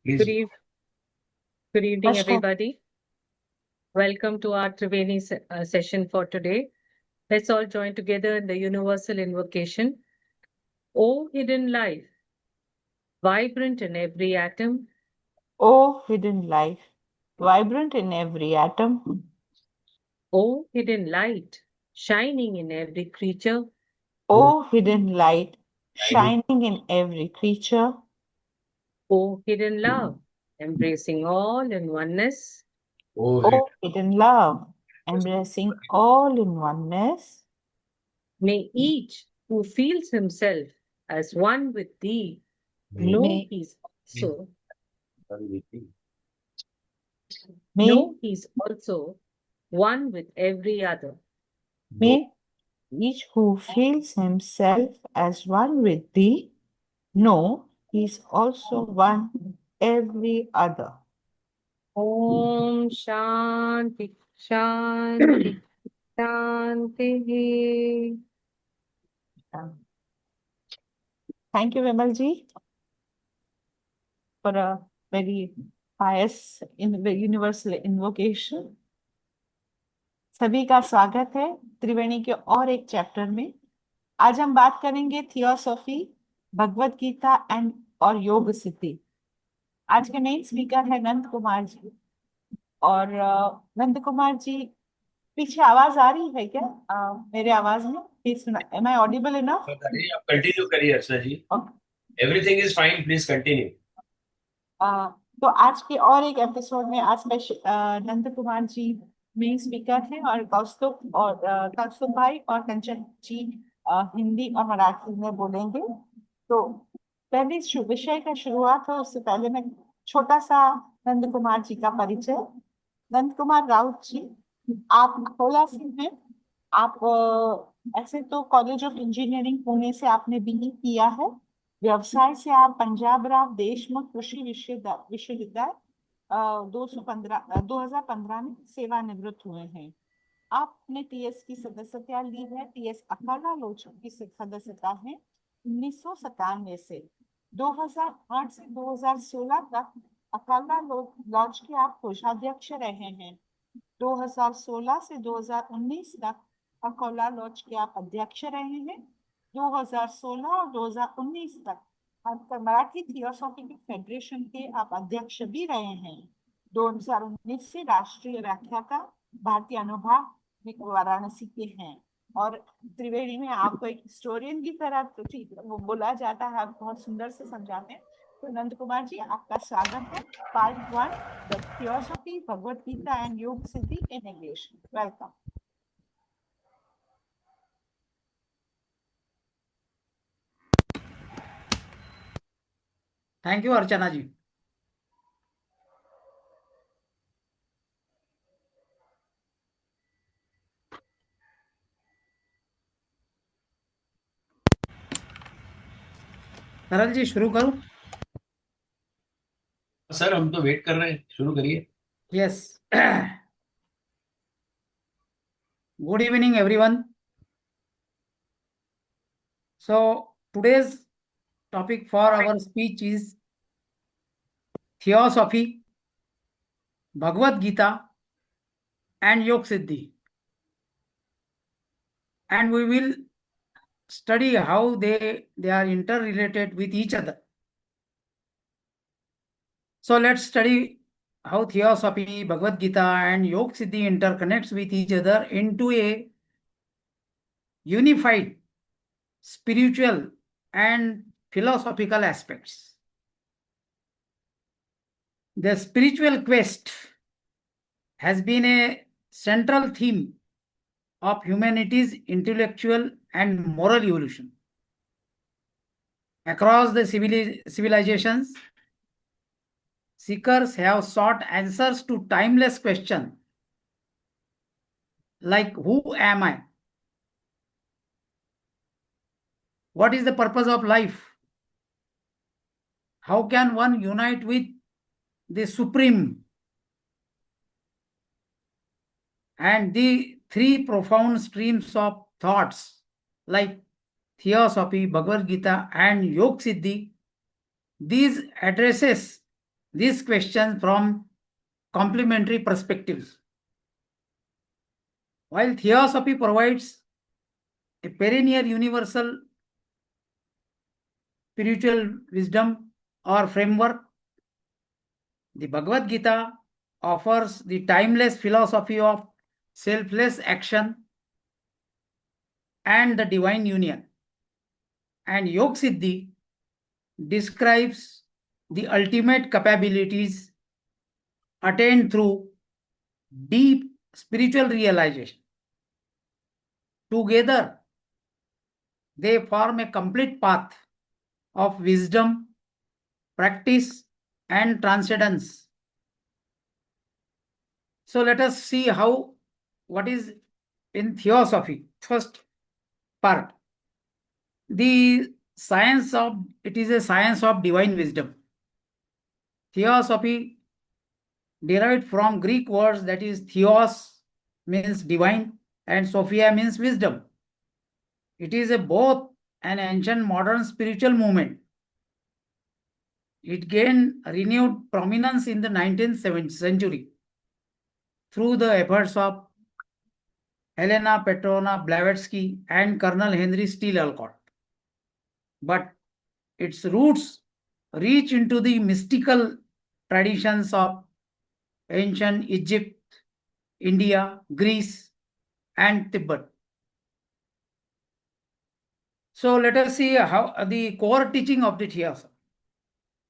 Good, good evening, Namaskar. everybody. Welcome to our Triveni session for today. Let's all join together in the universal invocation. O hidden life, vibrant in every atom. O hidden life, vibrant in every atom. O hidden light, shining in every creature. O hidden light, shining in every creature. O hidden love, embracing all in oneness. O hidden love, embracing all in oneness. May each who feels himself as one with thee know May, may, he's also one with every other. may each who feels himself as one with thee know he is also one with every other. Om Shanti Shanti Shanti. Thank you, Vimal ji, for a very pious universal invocation. सभी का स्वागत है त्रिवेणी के और एक chapter में। आज हम बात करेंगे थियोसॉफी, भगवत गीता एंड और योग सिद्धि। आज के मेन स्पीकर है नंद कुमार जी। और नंद कुमार जी, पीछे आवाज आ रही है क्या? मेरे आवाज में प्लीज सुना। Am I audible enough? आप कंटिन्यू करिए Archana ji. Everything is fine, please continue. तो आज के और एक एपिसोड में आज नंद कुमार जी मेन स्पीकर हैं और कौस्तुभ भाई और कंचन जी हिंदी और मराठी में बोलेंगे। तो पहले विषय का शुरुआत हो उससे पहले मैं छोटा सा नंद कुमार जी का परिचय। नंद कुमार राउत जी, आप खोला से हैं। आप ऐसे तो कॉलेज ऑफ इंजीनियरिंग पुणे से आपने बीई किया है। व्यवसाय से आप पंजाब राव देशमुख कृषि विश्वविद्यालय 2015 में सेवानिवृत्त हुए हैं। आपने टीएस की सदस्यता ली है। टीएस अकाला लोच की सदस्यता है 1997 से। 2008 से 2016 तक अकाला लॉज के आप कोषाध्यक्ष रहे हैं। 2016 से 2019 तक अकोला लॉज के आप अध्यक्ष रहे हैं। 2016 और 2019 तक आप मराठी थियोसॉफिकल फेडरेशन के आप अध्यक्ष भी रहे हैं। 2019 से राष्ट्रीय व्याख्याता भारतीय अनुभाग में वाराणसी के हैं। और त्रिवेणी में आपको एक हिस्टोरियन की तरह वो बोला जाता है, आप बहुत सुंदर से समझाते हैं। तो नंद कुमार जी, आपका स्वागत है। Part 1, the theosophy, Bhagavad Gita and योग Siddhi in English. Welcome. Thank you Archana ji. Saral ji, शुरू करूं? सर हम तो वेट कर रहे हैं, शुरू करिए। Yes. Good evening everyone. So today's topic for our speech is theosophy, Bhagavad Gita and Yog Siddhi, and we will study how they are interrelated with each other. So let's study how Theosophy, Bhagavad Gita and Yog Siddhi interconnects with each other into a unified spiritual and philosophical aspects. The spiritual quest has been a central theme of humanity's intellectual and moral evolution. Across the civilizations, seekers have sought answers to timeless questions like who am I? What is the purpose of life? How can one unite with the Supreme? And the three profound streams of thoughts like Theosophy, Bhagavad Gita and Yog Siddhi, these addresses these questions from complementary perspectives. While Theosophy provides a perennial universal spiritual wisdom or framework, the Bhagavad Gita offers the timeless philosophy of selfless action and the divine union. And Yog Siddhi describes the ultimate capabilities attained through deep spiritual realization. Together, they form a complete path of wisdom, practice, and transcendence. So let us see what is in Theosophy. First part, it is a science of divine wisdom. Theosophy derived from Greek words, that is theos means divine and sophia means wisdom. It is both an ancient modern spiritual movement. It gained renewed prominence in the 19th century through the efforts of Helena Petrovna Blavatsky and Colonel Henry Steele Olcott. But its roots reach into the mystical traditions of ancient Egypt, India, Greece, and Tibet. So let us see how the core teaching of the Theosophy.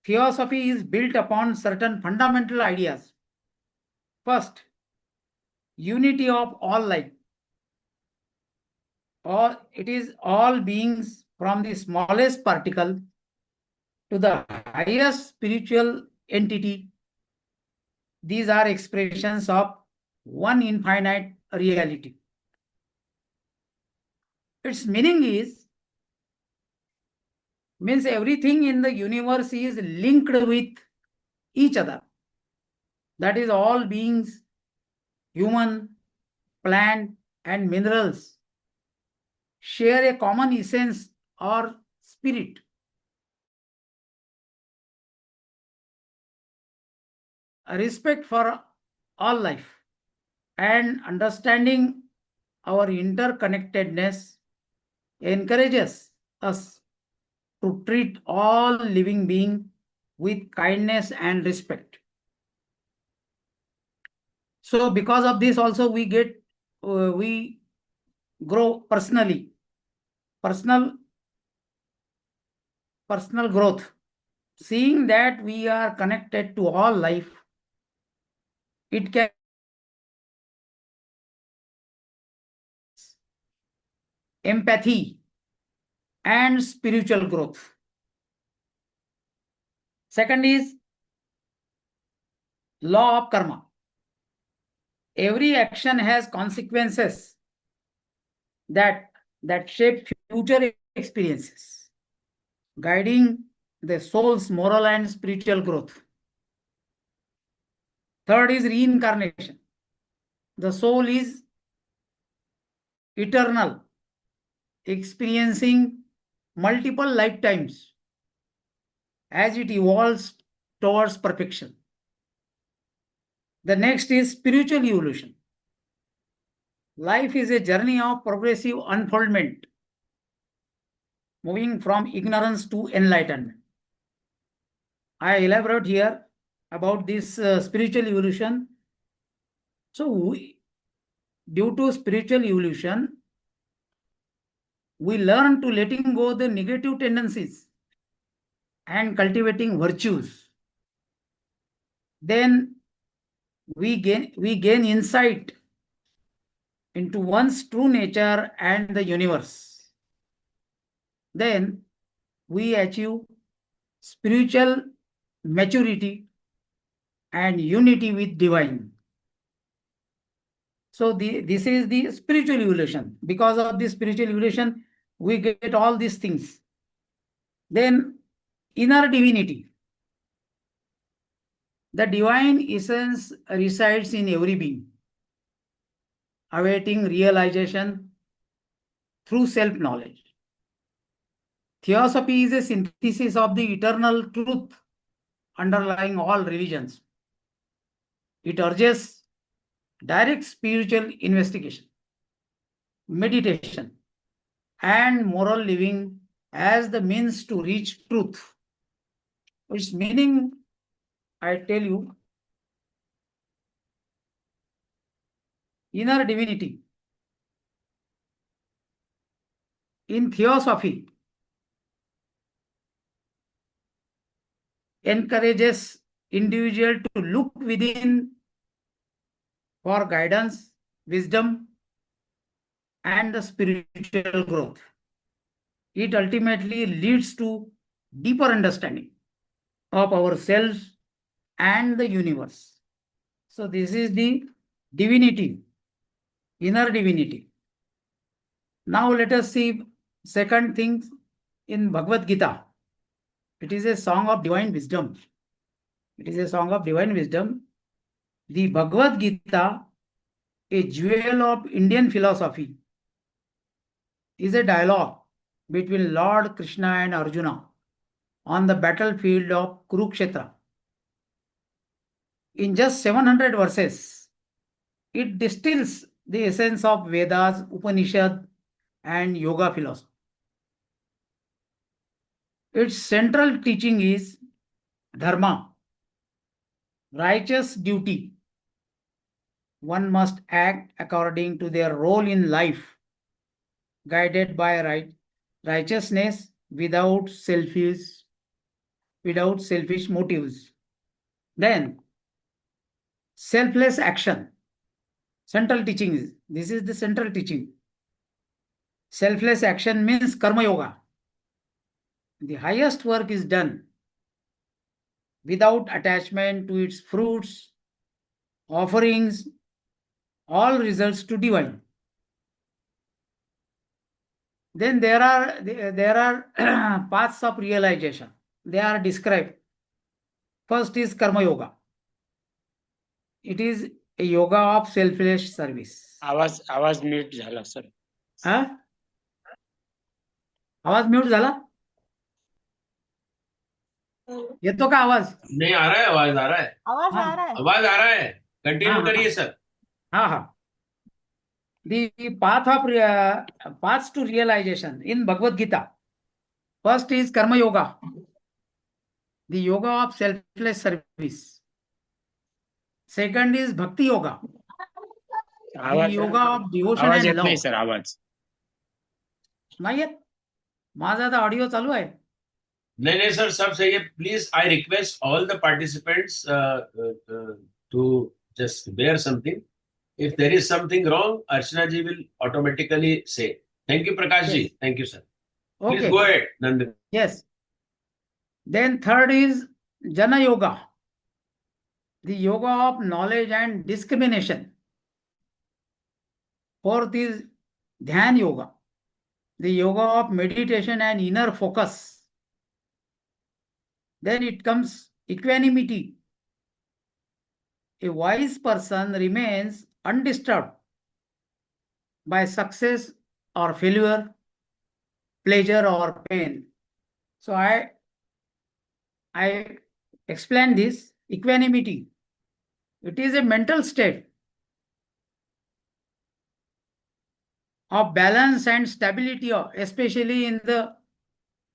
Theosophy is built upon certain fundamental ideas. First, unity of all life. It is all beings from the smallest particle to the highest spiritual entity. These are expressions of one infinite reality. Its meaning means everything in the universe is linked with each other. That is, all beings, human, plant, and minerals share a common essence or spirit. A respect for all life and understanding our interconnectedness encourages us to treat all living beings with kindness and respect. So because of this also we grow personally, personal growth. Seeing that we are connected to all life, it can empathy and spiritual growth. Second is law of karma. Every action has consequences that shape future experiences, guiding the soul's moral and spiritual growth. Third is reincarnation. The soul is eternal, experiencing multiple lifetimes as it evolves towards perfection. The next is spiritual evolution. Life is a journey of progressive unfoldment, moving from ignorance to enlightenment. I elaborate here about this spiritual evolution. So, due to spiritual evolution, we learn to letting go the negative tendencies and cultivating virtues. Then we gain insight into one's true nature and the universe. Then we achieve spiritual maturity and unity with divine. So this is the spiritual evolution. Because of this spiritual evolution, we get all these things. Then inner divinity. The divine essence resides in every being, awaiting realization through self-knowledge. Theosophy is a synthesis of the eternal truth underlying all religions. It urges direct spiritual investigation, meditation, and moral living as the means to reach truth. Its meaning, I tell you, inner divinity. In theosophy, encourages individual to look within for guidance, wisdom, and the spiritual growth. It ultimately leads to deeper understanding of ourselves and the universe. So this is the divinity, inner divinity. Now let us see second thing in Bhagavad Gita. It is a song of divine wisdom. It is a song of divine wisdom. The Bhagavad Gita, a jewel of Indian philosophy, is a dialogue between Lord Krishna and Arjuna on the battlefield of Kurukshetra. In just 700 verses, it distills the essence of Vedas, Upanishad, and Yoga philosophy. Its central teaching is dharma, righteous duty. One must act according to their role in life, guided by righteousness without selfish motives. Then, selfless action. Central teaching is, this is the central teaching. Selfless action means karma yoga. The highest work is done without attachment to its fruits, offerings, all results to divine. Then there are paths of realization. They are described. First is karma yoga. It is a yoga of selfless service. आवाज mute झाला sir. हाँ? आवाज mute झाला? येतो का आवाज? नहीं आ रहा है, आवाज आ रहा है. आवाज हाँ. आ रहा है. आवाज आ रहा है. कंटिन्यू हाँ, करिए हाँ. सर. हाँ. The paths to realization in Bhagavad Gita. First is karma yoga, the yoga of selfless service. Second is bhakti yoga, the yoga of devotion आवाज and येत नाही love. सर. आवाज नाही येत? माझा तर ऑडिओ चालू आहे. नहीं सर, सब सही है. Please I request all the participants to just bear something. If there is something wrong, Archana ji will automatically say. Thank you, Prakash ji. Yes. Thank you, sir. Please Okay. go ahead, Nandan. Yes. Then third is Jana Yoga, the yoga of knowledge and discrimination. Fourth is Dhyan Yoga, the yoga of meditation and inner focus. Then it comes equanimity. A wise person remains undisturbed by success or failure, pleasure or pain. So I explain this. Equanimity. It is a mental state of balance and stability, especially in the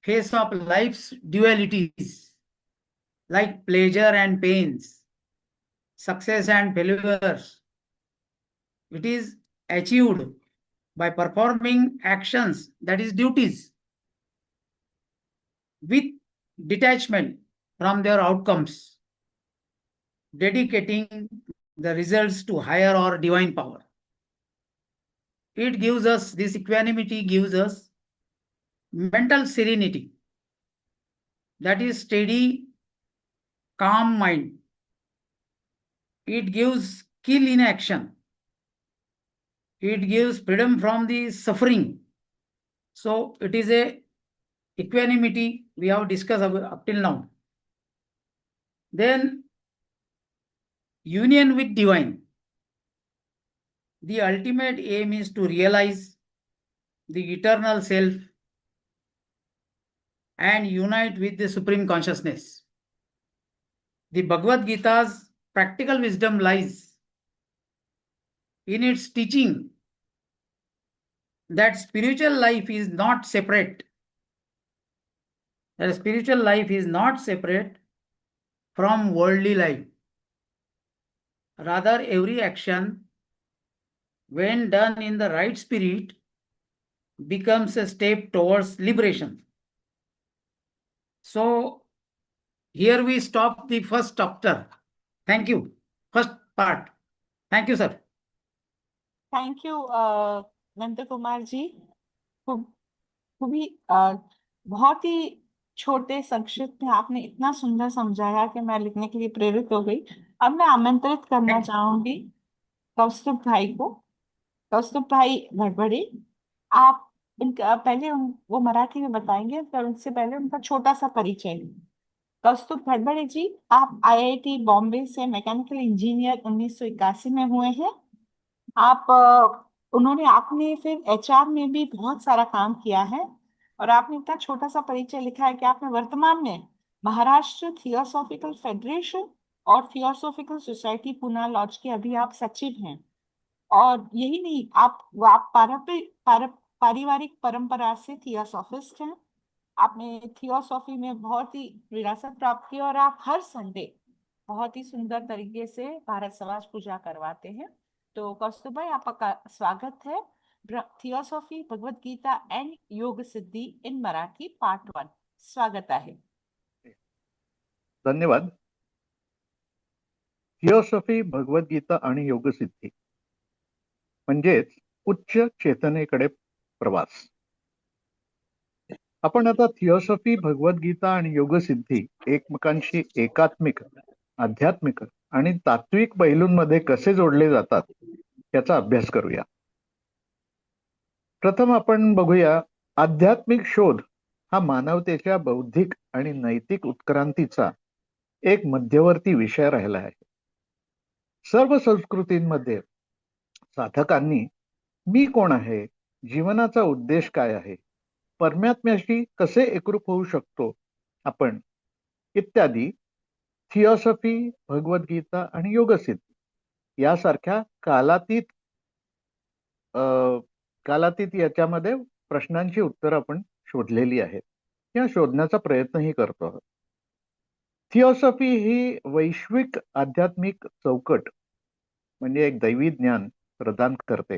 face of life's dualities, like pleasure and pains, success and failures. It is achieved by performing actions, that is duties, with detachment from their outcomes, dedicating the results to higher or divine power. It gives us, this equanimity gives us mental serenity, that is steady, calm mind. It gives skill in action. It gives freedom from the suffering. So it is a equanimity we have discussed up till now. Then union with divine. The ultimate aim is to realize the eternal self and unite with the supreme consciousness. The Bhagavad Gita's practical wisdom lies in its teaching that spiritual life is not separate. That spiritual life is not separate from worldly life. Rather, every action, when done in the right spirit, becomes a step towards liberation. So, here we stop the first chapter. Thank you. First part. Thank you, sir. Thank you Nand Kumar ji. खूब खूबी बहुत ही छोटे संक्षिप्त में आपने इतना सुंदर समझाया कि मैं लिखने के लिए प्रेरित हो गई। अब मैं आमंत्रित करना Thank- चाहूंगी कौस्तुभ भाई को। कौस्तुभ भाई भड़बड़ी, आप उनका पहले वो मराठी में बताएंगे, पर उनसे पहले उनका छोटा सा परिचय। कौस्तुभ भड़बड़ी जी, आप आईआईटी बॉम्बे से मैकेनिकल इंजीनियर 1981 में हुए हैं। आप उन्होंने आपने फिर एचआर में भी बहुत सारा काम किया है, और आपने इतना छोटा सा परिचय लिखा है कि आपने वर्तमान में महाराष्ट्र थियोसॉफिकल फेडरेशन और थियोसॉफिकल सोसाइटी पुणे लॉज के अभी आप सचिव हैं। और यही नहीं, आप पारिवारिक परंपरा से थियोसॉफिस्ट हैं। आपने थियोसॉफी में बहुत ही विरासत प्राप्त की, और आप हर संडे बहुत ही सुंदर तरीके से भारत समाज पूजा करवाते हैं। तो कौस्तुभ भाई, आपका स्वागत है। थियोसॉफी, भगवत गीता एंड योग सिद्धी इन मराठी पार्ट 1। स्वागत आहे। धन्यवाद. थिओसॉफी, भगवद्गीता आणि योगसिद्धी म्हणजेच उच्च चेतनेकडे प्रवास. आपण आता थिओसॉफी, भगवद्गीता आणि योगसिद्धी एकमेकांशी एकात्मिक, आध्यात्मिक आणि तात्विक पैलूंमध्ये कसे जोडले जातात याचा अभ्यास करूया. प्रथम आपण बघूया, आध्यात्मिक शोध हा मानवतेच्या बौद्धिक आणि नैतिक उत्क्रांतीचा एक मध्यवर्ती विषय राहिला आहे. सर्व संस्कृतींमध्ये साधकांनी मी कोण आहे, जीवनाचा उद्देश काय आहे, परमात्म्याशी कसे एकरूप होऊ शकतो आपण, इत्यादी थिओसॉफी, भगवद्गीता आणि योगसिद्धी यासारख्या कालातीत याच्यामध्ये प्रश्नांची उत्तरं आपण शोधलेली आहेत किंवा शोधण्याचा प्रयत्नही करतो आहोत. थिओसॉफी ही वैश्विक आध्यात्मिक चौकट म्हणजे एक दैवी ज्ञान प्रदान करते,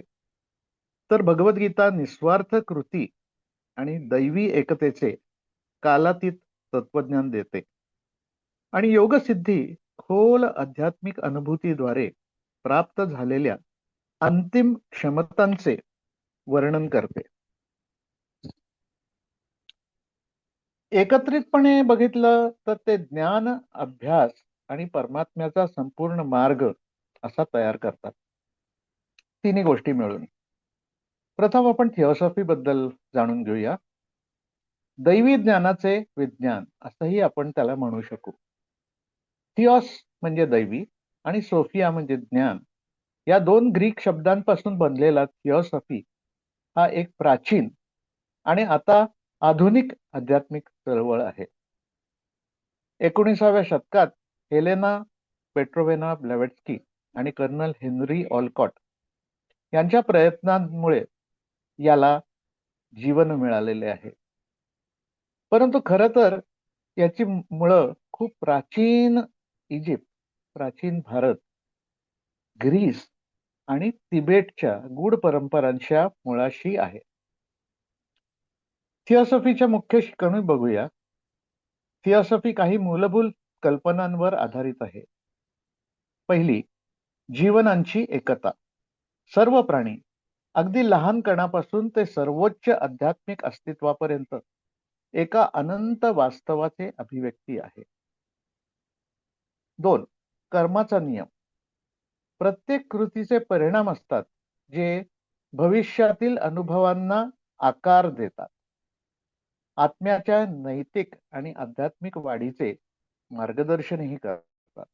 तर भगवद्गीता निस्वार्थ कृती आणि दैवी एकतेचे कालातीत तत्वज्ञान देते, आणि योगसिद्धी खोल आध्यात्मिक अनुभूतीद्वारे प्राप्त झालेल्या अंतिम क्षमतांचे वर्णन करते. एकत्रितपणे बघितलं तर ते ज्ञान, अभ्यास आणि परमात्म्याचा संपूर्ण मार्ग असा तयार करतात, तिन्ही गोष्टी मिळून. प्रथम आपण थिओसॉफी बद्दल जाणून घेऊया. दैवी ज्ञानाचे विज्ञान असंही आपण त्याला म्हणू शकू. थिओस म्हणजे दैवी आणि सोफिया म्हणजे ज्ञान, या दोन ग्रीक शब्दांपासून बनलेला थिओसॉफी हा एक प्राचीन आणि आता आधुनिक आध्यात्मिक चळवळ आहे. 19व्या शतकात हेलेना पेट्रोवेना ब्लॅव्हॅट्स्की आणि कर्नल हेनरी ऑलकॉट यांच्या प्रयत्नांमुळे याला जीवन मिळालेले आहे. परंतु खरं तर याची मुळं खूप प्राचीन इजिप्त, प्राचीन भारत, ग्रीस आणि तिबेटच्या गूढ परंपरांच्या मुळाशी आहे. थिओसॉफीच्या मुख्य शिकवणी बघूया. थिओसॉफी काही मूलभूत कल्पनांवर आधारित आहे. पहिली, जीवनांची एकता. सर्व प्राणी, अगदी लहान कणापासून ते सर्वोच्च आध्यात्मिक अस्तित्वापर्यंत एका अनंत वास्तवाचे अभिव्यक्ती आहे. 2, कर्माचा नियम. प्रत्येक कृतीचे परिणाम असतात जे भविष्यातील अनुभवांना आकार देतात, आत्म्याच्या नैतिक आणि आध्यात्मिक वाढीचे मार्गदर्शनही करतात.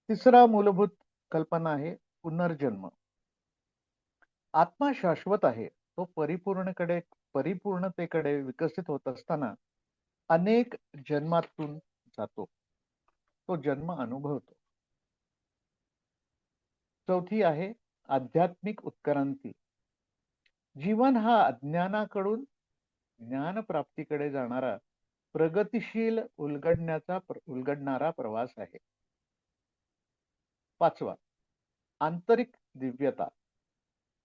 तिसरा मूलभूत कल्पना आहे पुनर्जन्म. आत्मा शाश्वत आहे, तो परिपूर्णतेकडे विकसित होत असताना अनेक जन्मातून जातो. तो जन्म अनुभवतो. चौथी आहे आध्यात्मिक उत्क्रांती. जीवन हा अज्ञानाकडून ज्ञानप्राप्तीकडे जाणारा प्रगतिशील उलगडणारा प्रवास आहे. पाचवा, आंतरिक दिव्यता.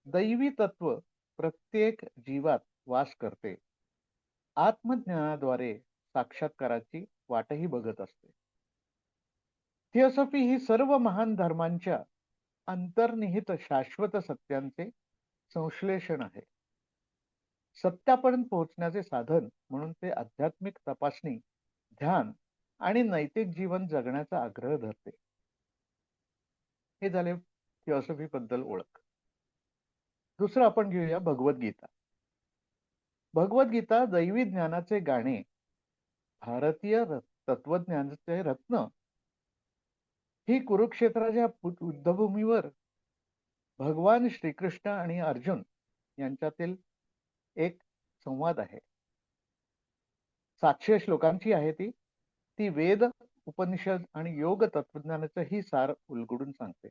दैवी तत्व प्रत्येक जीवात वास करते. आत्मज्ञानाद्वारे साक्षात्काराची वाटही बघत असते. थिओसॉफी ही सर्व महान धर्मांच्या अंतर्निहित शाश्वत सत्यांचे संश्लेषण आहे. सत्यापर्यंत पोहोचण्याचे साधन म्हणून ते आध्यात्मिक तपासणी, ध्यान आणि नैतिक जीवन जगण्याचा आग्रह धरते. हे झाले थिओसॉफी बद्दल ओळख. दुसरं आपण घेऊया भगवद्गीता. भगवद्गीता दैवी ज्ञानाचे गाणे, भारतीय तत्वज्ञानाचे रत्न. ही कुरुक्षेत्राच्या युद्धभूमीवर भगवान श्रीकृष्ण आणि अर्जुन यांच्यातील एक संवाद आहे. 700 श्लोकांची आहे ती. ती वेद, उपनिषद आणि योग तत्वज्ञानाचं ही सार उलगडून सांगते.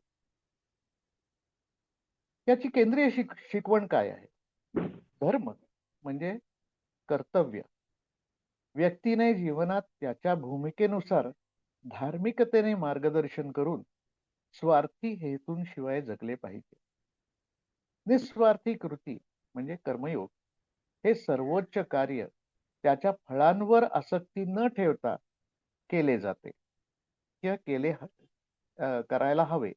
याची केंद्रीय शिकवण काय आहे? धर्म म्हणजे कर्तव्य. व्यक्तीने जीवनात त्याच्या भूमिकेनुसार धार्मिकतेने मार्गदर्शन करून स्वार्थी हेतूंशिवाय जगले पाहिजे. निस्वार्थी कृती म्हणजे कर्मयोग हे सर्वोच्च कार्य त्याच्या फळांवर आसक्ती न ठेवता केले जाते किंवा करायला हवे.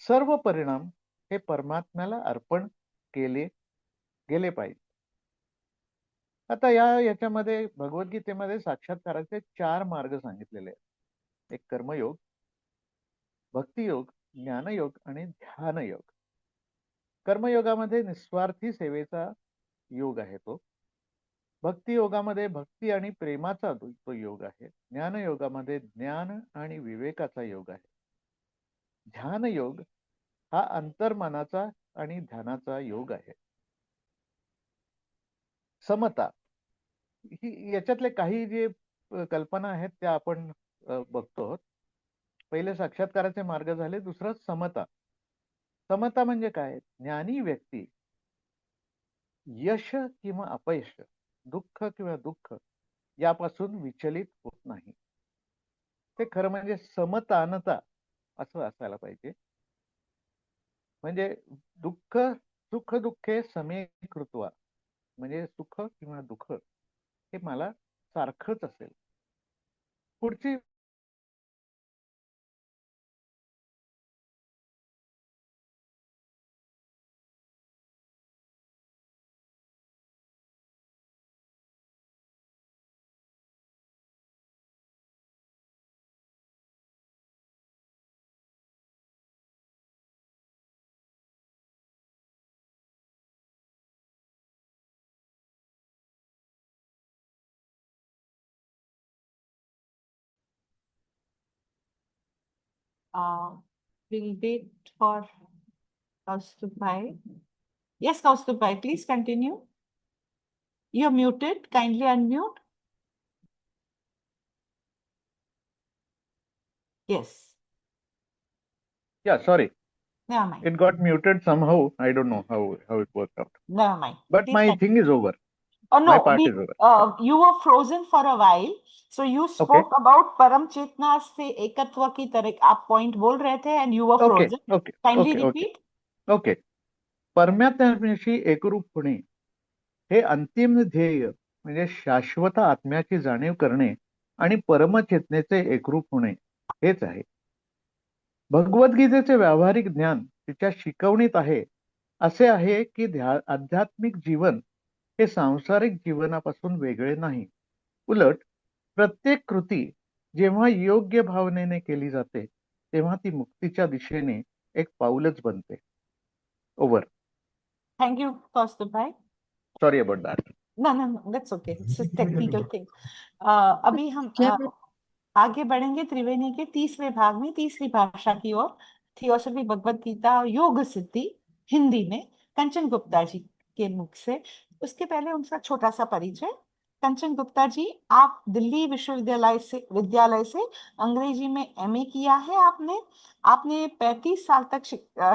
सर्व परिणाम हे परमात्म्याला अर्पण केले गेले पाहिजे. आता याच्यामध्ये भगवद्गीतेमध्ये साक्षात्काराचे 4 मार्ग सांगितलेले आहेत. एक कर्मयोग, भक्तियोग, ज्ञानयोग आणि ध्यानयोग. कर्मयोगामध्ये निस्वार्थी सेवेचा योग आहे तो. भक्ती योगामध्ये भक्ती आणि प्रेमाचा तो योग आहे. ज्ञानयोगामध्ये ज्ञान आणि विवेकाचा योग आहे. ध्यान योग हा अंतर्मनाचा आणि ध्यानाचा योग आहे. समता ही याच्यातले काही जे कल्पना आहेत त्या आपण बघतो. पहिले साक्षात्काराचे मार्ग झाले. दुसरं समता. समता म्हणजे काय? ज्ञानी व्यक्ती यश किंवा अपयश, दुःख किंवा दुःख यापासून विचलित होत नाही. ते खरं म्हणजे समतानता असं असायला पाहिजे. म्हणजे दुःख सुख दुःखे समे कृत्वा, म्हणजे सुख किंवा दुःख हे मला सारखंच असेल. पुढची We'll wait for Kaustubh Bhai. Yes, Kaustubh Bhai, please continue. You're muted. Kindly unmute. Yes. Yeah, sorry. Never mind. It got muted somehow. I don't know how it worked out. Never mind. But Please my continue. thing is over. Oh My no, part is over. you were frozen for a while. So you spoke about परम चेतना से एकत्व की तरह आप point बोल रहे थे and you were Okay, frozen. okay, Kindly okay, okay. repeat. Okay. परमात्म्याशी एकरूप होणे हे अंतिम ध्येय म्हणजे शाश्वत आत्म्याची जाणीव करणे आणि परमचेतनेचे एकरूप होणे हेच आहे. भगवद्गीतेचे व्यावहारिक ज्ञान तिच्या शिकवणीत आहे असे आहे की आध्यात्मिक जीवन हे सांसारिक जीवनापासून वेगळे नाही. उलट प्रत्येक कृती जेव्हा योग्य भावनेने केली जाते तेव्हा ती मुक्तीच्या दिशेने एक पाऊलच बनते. Over. Thank you, Kaustubh Bhai. Sorry about that. No, that's okay. It's a technical thing. अभी हम आगे बढ़ेंगे त्रिवेणी के 30वें भाग में, तीसरी भाषा की ओर. थियोसॉफी भगवत गीता योग सिद्धि हिंदी में कंचन गुप्ता जी के मुख से. उसके पहले उनका छोटा सा परिचय. कंचन गुप्ता जी, आप दिल्ली विद्यालय से अंग्रेजी में एमए किया है आपने। आपने 35 साल तक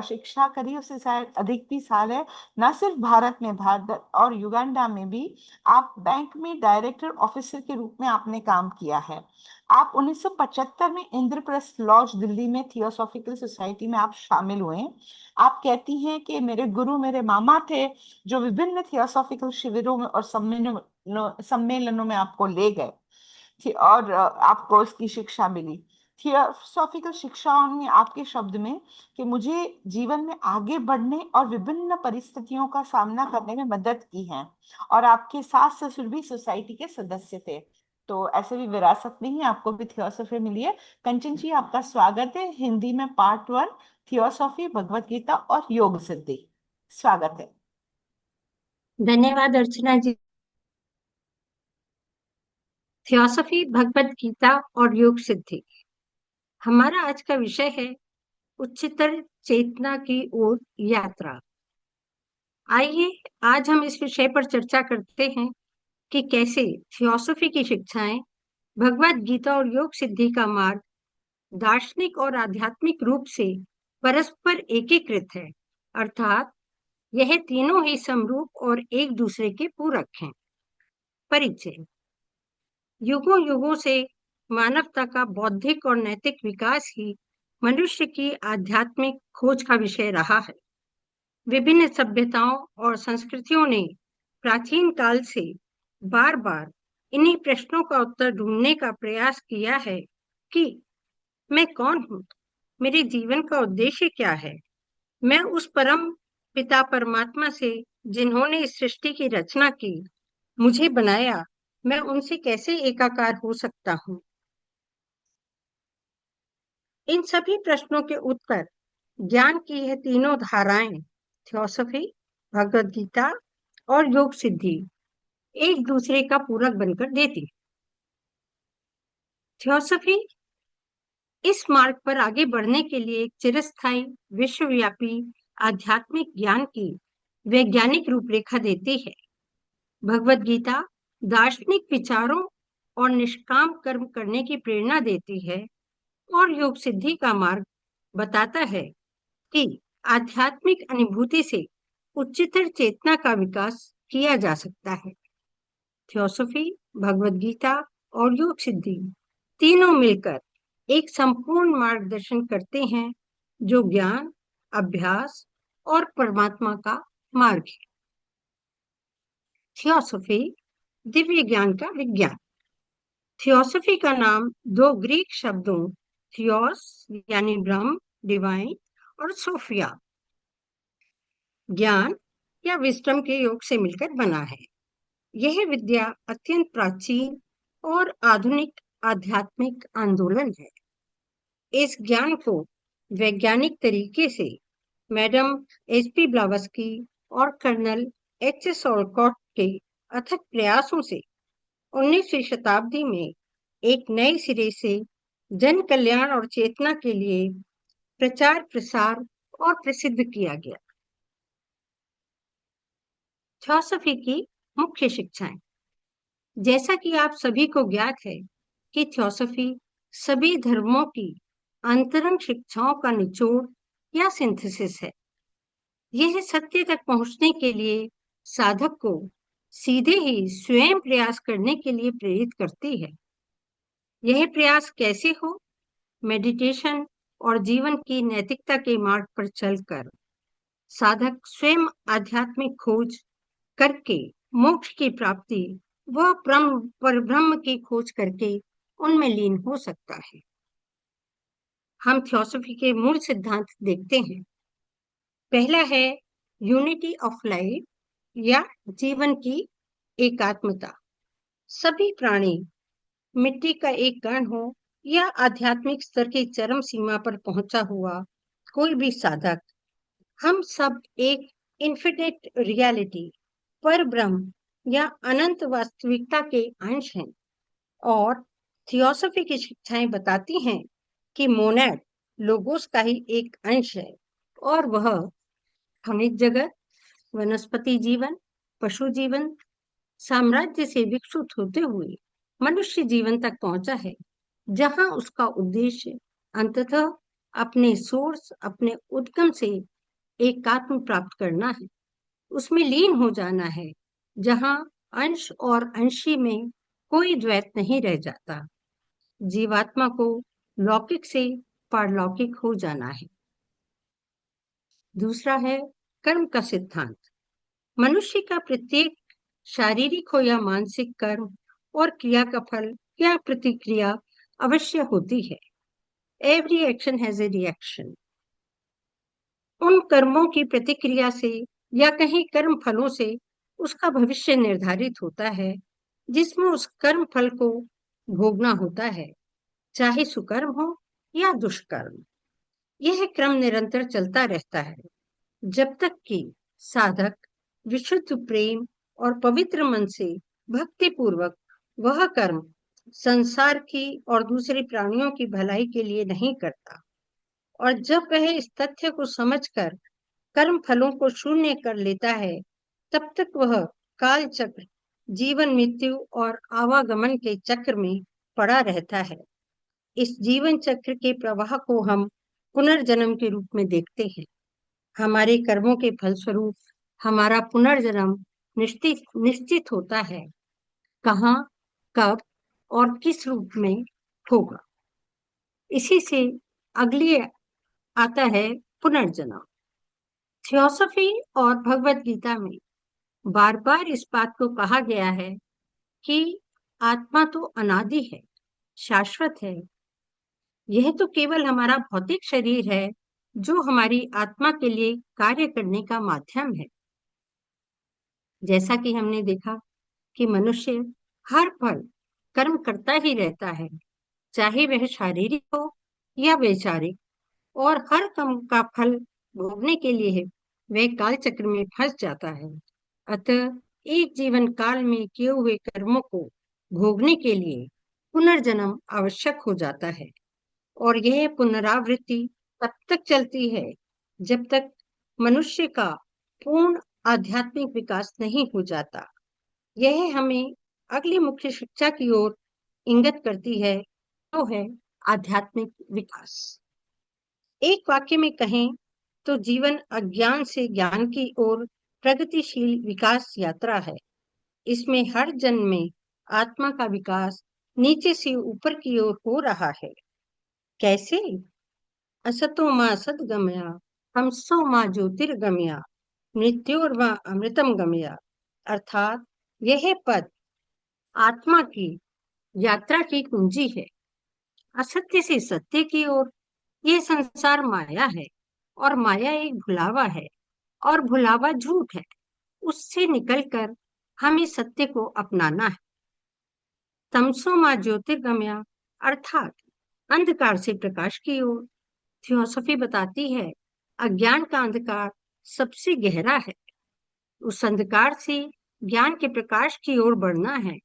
शिक्षा करी, उससे शायद अधिक भी साल है। न सिर्फ भारत में, भारत और युगांडा में भी आप बैंक में डायरेक्टर ऑफिसर के रूप में आपने काम किया है। आप 1975 में इंद्रप्रस्थ लॉज दिल्ली में थियोसॉफिकल सोसाइटी में आप शामिल हुए। आप कहती हैं कि मेरे गुरु मेरे मामा थे, जो विभिन्न थियोसॉफिकल शिविरों में और सम्मेलनों में आपको ले गए थी और आपको उसकी शिक्षा मिली। थियोसॉफिकल शिक्षाओं ने आपके शब्द में कि मुझे जीवन में आगे बढ़ने और विभिन्न परिस्थितियों का सामना करने में मदद की है। और आपके सास ससुर भी सोसाइटी के सदस्य थे, तो ऐसे भी विरासत में ही आपको भी थियोसॉफी मिली है। कंचन जी, आपका स्वागत है हिंदी में पार्ट 1, थियोसॉफी, भगवत गीता और योग सिद्धि। स्वागत है। धन्यवाद अर्चना जी। थियोसॉफी, भगवत गीता और योग सिद्धि हमारा आज का विषय है। उच्चतर चेतना की ओर यात्रा। आइए आज हम इस विषय पर चर्चा करते हैं कि कैसे थियोसॉफी की शिक्षाएं भगवत गीता और योग सिद्धि का मार्ग दार्शनिक और आध्यात्मिक रूप से परस्पर एकीकृत है, अर्थात यह तीनों ही समरूप और एक दूसरे के पूरक हैं। परिचय। युगों युगों से मानवता का बौद्धिक और नैतिक विकास ही मनुष्य की आध्यात्मिक खोज का विषय रहा है। विभिन्न सभ्यताओं और संस्कृतियों ने प्राचीन काल से बार बार इन्हीं प्रश्नों का उत्तर ढूंढने का प्रयास किया है कि मैं कौन हूँ, मेरे जीवन का उद्देश्य क्या है, मैं उस परम पिता परमात्मा से जिन्होंने इस सृष्टि की रचना की, मुझे बनाया, मैं उनसे कैसे एकाकार हो सकता हूँ। इन सभी प्रश्नों के उत्तर ज्ञान की यह तीनों धाराएं, थियोसॉफी, भगवत गीता और योग सिद्धि, एक दूसरे का पूरक बनकर देती। थियोसॉफी इस मार्ग पर आगे बढ़ने के लिए एक चिरस्थायी विश्वव्यापी आध्यात्मिक ज्ञान की वैज्ञानिक रूपरेखा देती है। भगवत गीता दार्शनिक विचारों और निष्काम कर्म करने की प्रेरणा देती है और योग सिद्धि का मार्ग बताता है कि आध्यात्मिक अनुभूति से उच्चतर चेतना का विकास किया जा सकता है। थियोसॉफी, भगवत गीता और योग सिद्धि तीनों मिलकर एक संपूर्ण मार्गदर्शन करते हैं जो ज्ञान, अभ्यास और परमात्मा का मार्ग है। थियोसॉफी, दिव्य ज्ञान का विज्ञान। थियोसॉफी का नाम दो ग्रीक शब्दों थियोस यानी ब्रह्म, डिवाइन, और सोफिया ज्ञान या विस्डम के योग से मिलकर बना है। यह विद्या अत्यंत प्राचीन और आधुनिक आध्यात्मिक आंदोलन है। इस ज्ञान को वैज्ञानिक तरीके से मैडम HP ब्लावस्की और कर्नल HS ऑलकॉट के अथक प्रयासों से 19वीं शताब्दी में एक नए सिरे से जन कल्याण और चेतना के लिए प्रचार, प्रसार और प्रसिद्ध किया गया। थियोसॉफी की मुख्य शिक्षाएं। जैसा कि आप सभी को ज्ञात है कि थियोसॉफी सभी धर्मों की अंतरंग शिक्षाओं का निचोड़ या सिंथेसिस है। यह सत्य तक पहुंचने के लिए साधक को सीधे ही स्वयं प्रयास करने के लिए प्रेरित करती है। यह प्रयास कैसे हो? मेडिटेशन और जीवन की नैतिकता के मार्ग पर चलकर साधक स्वयं आध्यात्मिक खोज करके मोक्ष की प्राप्ति व परब्रह्म की खोज करके उनमें लीन हो सकता है। हम थियोसॉफी के मूल सिद्धांत देखते हैं। पहला है यूनिटी ऑफ लाइफ या जीवन की एकात्मता। सभी प्राणी, मिट्टी का एक कण हो या आध्यात्मिक स्तर की चरम सीमा पर पहुंचा हुआ कोई भी साधक, हम सब एक इन्फिनिट रियलिटी, पर ब्रह्म या अनंत वास्तविकता के अंश हैं। और थियोसॉफी की शिक्षाएं बताती हैं कि मोनेड लोगोस का ही एक अंश है और वह खनिज जगत, वनस्पति जीवन, पशु जीवन, साम्राज्य से विकसित होते हुए मनुष्य जीवन तक पहुंचा है, जहां उसका उद्देश्य अंततः अपने सोर्स, अपने उद्गम से एकात्म प्राप्त करना है, उसमें लीन हो जाना है, जहां अंश और अंशी में कोई द्वैत नहीं रह जाता। जीवात्मा को लौकिक से पारलौकिक हो जाना है। दूसरा है कर्म का सिद्धांत। मनुष्य का प्रत्येक शारीरिक हो या मानसिक कर्म और क्रिया का फल या प्रतिक्रिया अवश्य होती है। Every action has a reaction. उन कर्मों की प्रतिक्रिया से या कहीं कर्म फलों से उसका भविष्य निर्धारित होता है, जिसमें उस कर्म फल को भोगना होता है, चाहे सुकर्म हो या दुष्कर्म। यह क्रम निरंतर चलता रहता है जब तक कि साधक विशुद्ध प्रेम और पवित्र मन से भक्ति पूर्वक वह कर्म संसार की और दूसरे प्राणियों की भलाई के लिए नहीं करता, और जब वह इस तथ्य को समझकर कर्म फलों को शून्य कर लेता है, तब तक वह काल चक्र, जीवन मृत्यु और आवागमन के चक्र में पड़ा रहता है। इस जीवन चक्र के प्रवाह को हम पुनर्जन्म के रूप में देखते हैं। हमारे कर्मों के फलस्वरूप हमारा पुनर्जन्म निश्चित होता है, कहाँ, कब और किस रूप में होगा। इसी से अगली आता है पुनर्जन्म। थियोसॉफी और भगवत गीता में बार बार इस बात को कहा गया है कि आत्मा तो अनादि है, शाश्वत है। यह तो केवल हमारा भौतिक शरीर है जो हमारी आत्मा के लिए कार्य करने का माध्यम है। जैसा कि हमने देखा कि मनुष्य हर पल कर्म करता ही रहता है, चाहे वह शारीरिक हो या वैचारिक, और हर कर्म का फल भोगने के लिए वह काल चक्र में फंस जाता है। अतः एक जीवन काल में किए हुए कर्मों को भोगने के लिए पुनर्जन्म आवश्यक हो जाता है, और यह पुनरावृत्ति तब तक चलती है जब तक मनुष्य का पूर्ण आध्यात्मिक विकास नहीं हो जाता। यह हमें अगली मुख्य शिक्षा की ओर इंगित करती है, जो है आध्यात्मिक विकास। एक वाक्य में कहें तो जीवन अज्ञान से ज्ञान की ओर प्रगतिशील विकास यात्रा है। इसमें हर जन्म में आत्मा का विकास नीचे से ऊपर की ओर हो रहा है। कैसे? असतो मा सद्गमया, तमसो मा ज्योतिर्गमया, मृत्योर्मा अमृतम गमया। अर्थात यह पद आत्मा की यात्रा की कुंजी है। असत्य से सत्य की ओर यह संसार माया है, और माया एक भुलावा है, और भुलावा झूठ है। उससे निकलकर हमें सत्य को अपनाना है। तमसो मा ज्योतिर्गमया अर्थात अंधकार से प्रकाश की ओर। थियोसॉफी बताती है अज्ञान का अंधकार सबसे गहरा है। उस अंधकार से ज्ञान के प्रकाश की ओर बढ़ना है,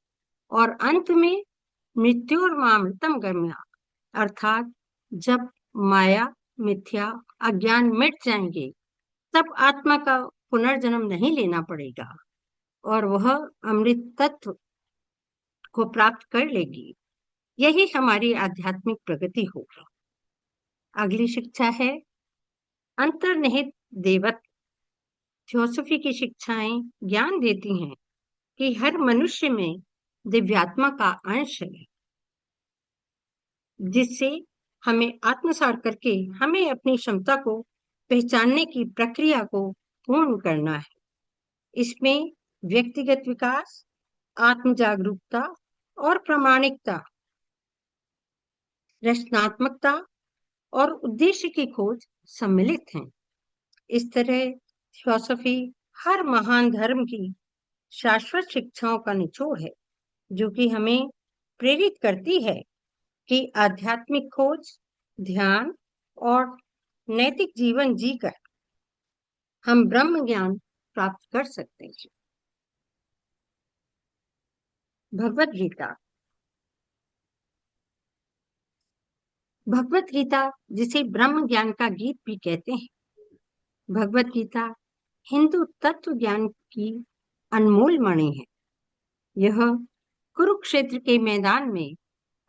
और अंत में मृत्यु और मामृतम गम्या अर्थात जब माया, मिथ्या, अज्ञान मिट जाएंगे, तब आत्मा का पुनर्जन्म नहीं लेना पड़ेगा और वह अमृत तत्व को प्राप्त कर लेगी। यही हमारी आध्यात्मिक प्रगति होगी। अगली शिक्षा है अंतर्निहित देवत्व। थियोसॉफी की शिक्षाएं ज्ञान देती हैं कि हर मनुष्य में दिव्यात्मा का अंश है, जिससे हमें आत्मसात करके हमें अपनी क्षमता को पहचानने की प्रक्रिया को पूर्ण करना है। इसमें व्यक्तिगत विकास, आत्म जागरूकता और प्रामाणिकता, रचनात्मकता और उद्देश्य की खोज सम्मिलित हैं। इस तरह थियोसॉफी हर महान धर्म की शाश्वत शिक्षाओं का निचोड़ है, जो कि हमें प्रेरित करती है कि आध्यात्मिक खोज, ध्यान और नैतिक जीवन जीकर हम ब्रह्म ज्ञान प्राप्त कर सकते हैं। भगवत गीता। भगवत गीता, जिसे ब्रह्म ज्ञान का गीत भी कहते हैं, भगवत गीता हिंदू तत्व ज्ञान की अनमोल मणि है। यह कुरुक्षेत्र के मैदान में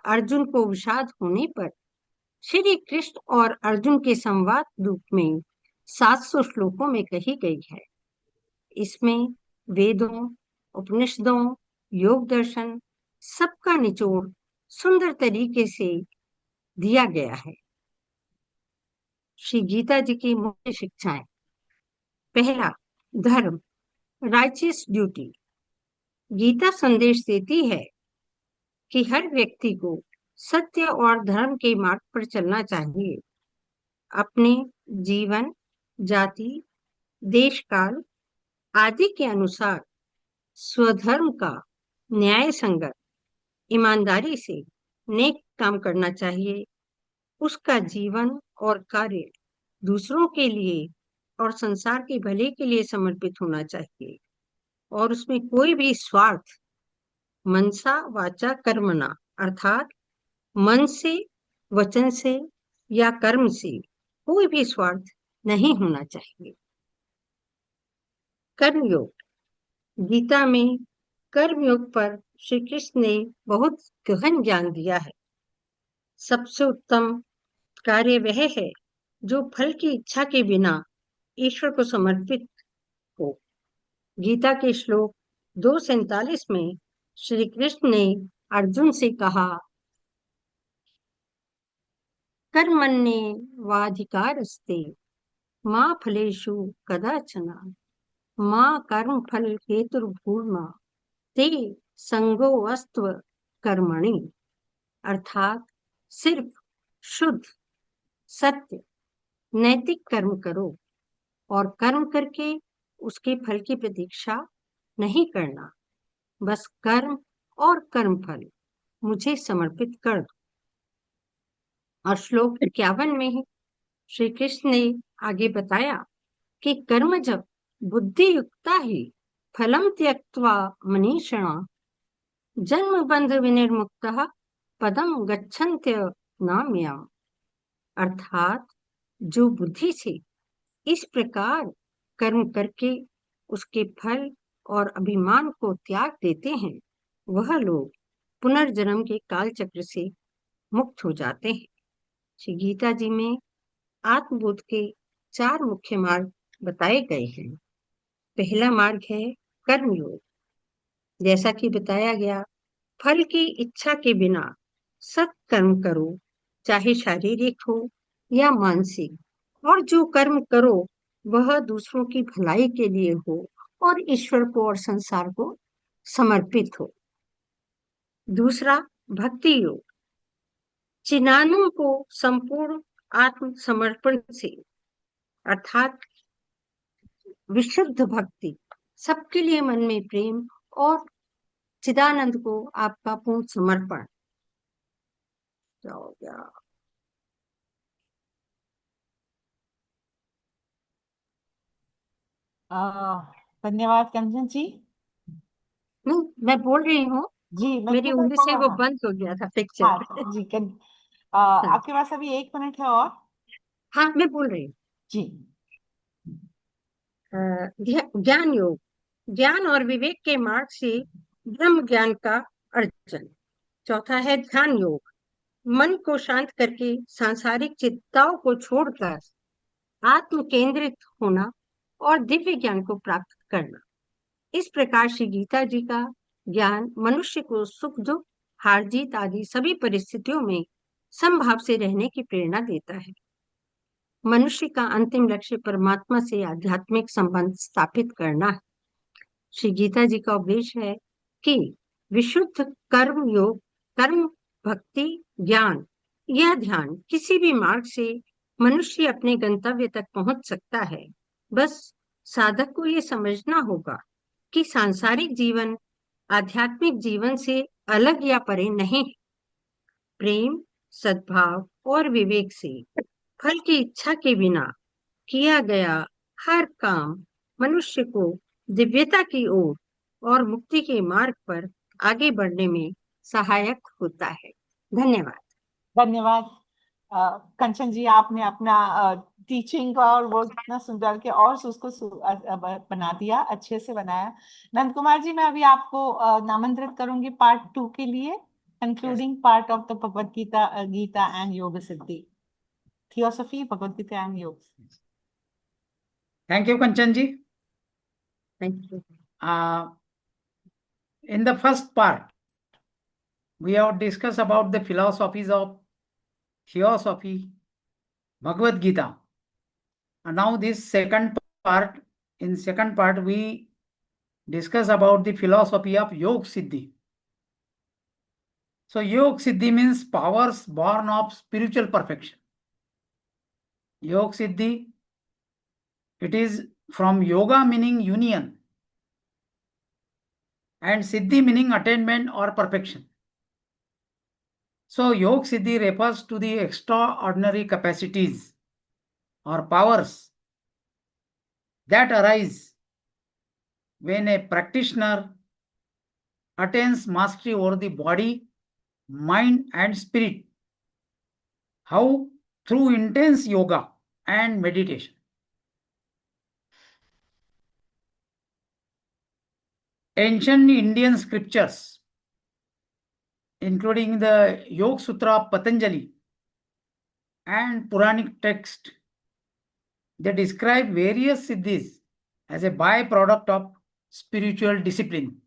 अर्जुन को विषाद होने पर श्री कृष्ण और अर्जुन के संवाद रूप में 700 श्लोकों में कही गई है। इसमें वेदों, उपनिषदों, योग दर्शन सबका निचोड़ सुंदर तरीके से दिया गया है। श्री गीता जी की मुख्य शिक्षाएं। पहला, धर्म, राइचियस ड्यूटी। गीता संदेश देती है कि हर व्यक्ति को सत्य और धर्म के मार्ग पर चलना चाहिए। अपने जीवन, जाति, देश काल आदि के अनुसार स्वधर्म का न्याय संगत, ईमानदारी से नेक काम करना चाहिए। उसका जीवन और कार्य दूसरों के लिए और संसार के भले के लिए समर्पित होना चाहिए और उसमें कोई भी स्वार्थ, मनसा वाचा कर्मणा, अर्थात मन से, वचन से या कर्म से कोई भी स्वार्थ नहीं होना चाहिए। कर्मयोग। गीता में कर्मयोग पर श्री कृष्ण ने बहुत गहन ज्ञान दिया है। सबसे उत्तम कार्य वह है जो फल की इच्छा के बिना ईश्वर को समर्पित हो। गीता के श्लोक 247 में श्री कृष्ण ने अर्जुन से कहा, कर्मण्येवाधिकारस्ते मा फलेषु कदाचन मा कर्म फल हेतुर्भूर्मा ते संगोऽस्त्व कर्मणि। अर्थात सिर्फ शुद्ध, सत्य, नैतिक कर्म करो और कर्म करके उसके फल की प्रतीक्षा नहीं करना। बस कर्म और कर्म फल मुझे समर्पित कर दो। और श्लोक 51 में श्री कृष्ण ने आगे बताया कि कर्म जब बुद्धि युक्ता ही फलम त्यक्त्वा मनीषिणा जन्म बंध विनिर्मुक्तः पदम गच्छन्त्य नाम्यम्। अर्थात जो बुद्धि से इस प्रकार कर्म करके उसके फल और अभिमान को त्याग देते हैं, वह लोग पुनर्जन्म के काल चक्र से मुक्त हो जाते हैं। श्री गीता जी में आत्मबोध के 4 मुख्य मार्ग बताए गए हैं। पहला मार्ग है कर्मयोग। जैसा कि बताया गया, फल की इच्छा के बिना सत्कर्म करो, चाहे शारीरिक हो या मानसिक, और जो कर्म करो वह दूसरों की भलाई के लिए हो और ईश्वर को और संसार को समर्पित हो। दूसरा, भक्ति योग। चिन्हानों को संपूर्ण आत्मसमर्पण से, अर्थात विशुद्ध भक्ति, सबके लिए मन में प्रेम और चिदानंद को आपका पूर्ण समर्पण। क्या हो गया? धन्यवाद कंचन जी। नहीं, मैं बोल रही हूँ, जी मैं मेरी उंगली से वो बंद हो गया था पिक्चर। हाँ जी आपके पास अभी 1 मिनट है और। हाँ, मैं बोल रही हूँ। जी ज्ञान योग। ज्ञान और विवेक के मार्ग से ब्रह्म ज्ञान का अर्जन। चौथा है ध्यान योग। मन को शांत करके सांसारिक चिंताओं को छोड़कर आत्म केंद्रित होना और दिव्य ज्ञान को प्राप्त करना। इस प्रकार श्री गीता जी का ज्ञान मनुष्य को सुख दुख, हार जीत आदि सभी परिस्थितियों में समभाव से रहने की प्रेरणा देता है। मनुष्य का अंतिम लक्ष्य परमात्मा से आध्यात्मिक संबंध स्थापित करना है। श्री गीता जी का उपदेश है कि विशुद्ध कर्म योग, कर्म, भक्ति, ज्ञान या ध्यान, किसी भी मार्ग से मनुष्य अपने गंतव्य तक पहुंच सकता है। बस साधक को ये समझना होगा कि सांसारिक जीवन आध्यात्मिक जीवन से अलग या परे नहीं। प्रेम, सद्भाव और विवेक से फल की इच्छा के बिना किया गया हर काम मनुष्य को दिव्यता की ओर और मुक्ति के मार्ग पर आगे बढ़ने में सहायक होता है। धन्यवाद। धन्यवाद कंचन जी, आपने अपना टीचिंग का, और वो इतना सुंदर के और उसको बना दिया, अच्छे से बनाया। नंद कुमार जी, मैं अभी आपको नामंत्रित करूंगी पार्ट 2 के लिए, concluding part of the Bhagavad Gita and योग Siddhi, theosophy, Bhagavad Gita and Yog. Thank you, Kanchan ji. Thank you. In the first part, we have discussed about the philosophies of Theosophy, Bhagavad Gita. And now this second part, in second part, we discuss about the philosophy of Yog Siddhi. So Yog Siddhi means powers born of spiritual perfection. Yog Siddhi, it is from yoga meaning union, and Siddhi meaning attainment or perfection. So Yog Siddhi refers to the extraordinary capacities or powers that arise when a practitioner attains mastery over the body, mind and spirit. How? Through intense yoga and meditation. Ancient Indian scriptures, including the Yoga Sutra of Patanjali and Puranic text, they describe various siddhis as a byproduct of spiritual discipline.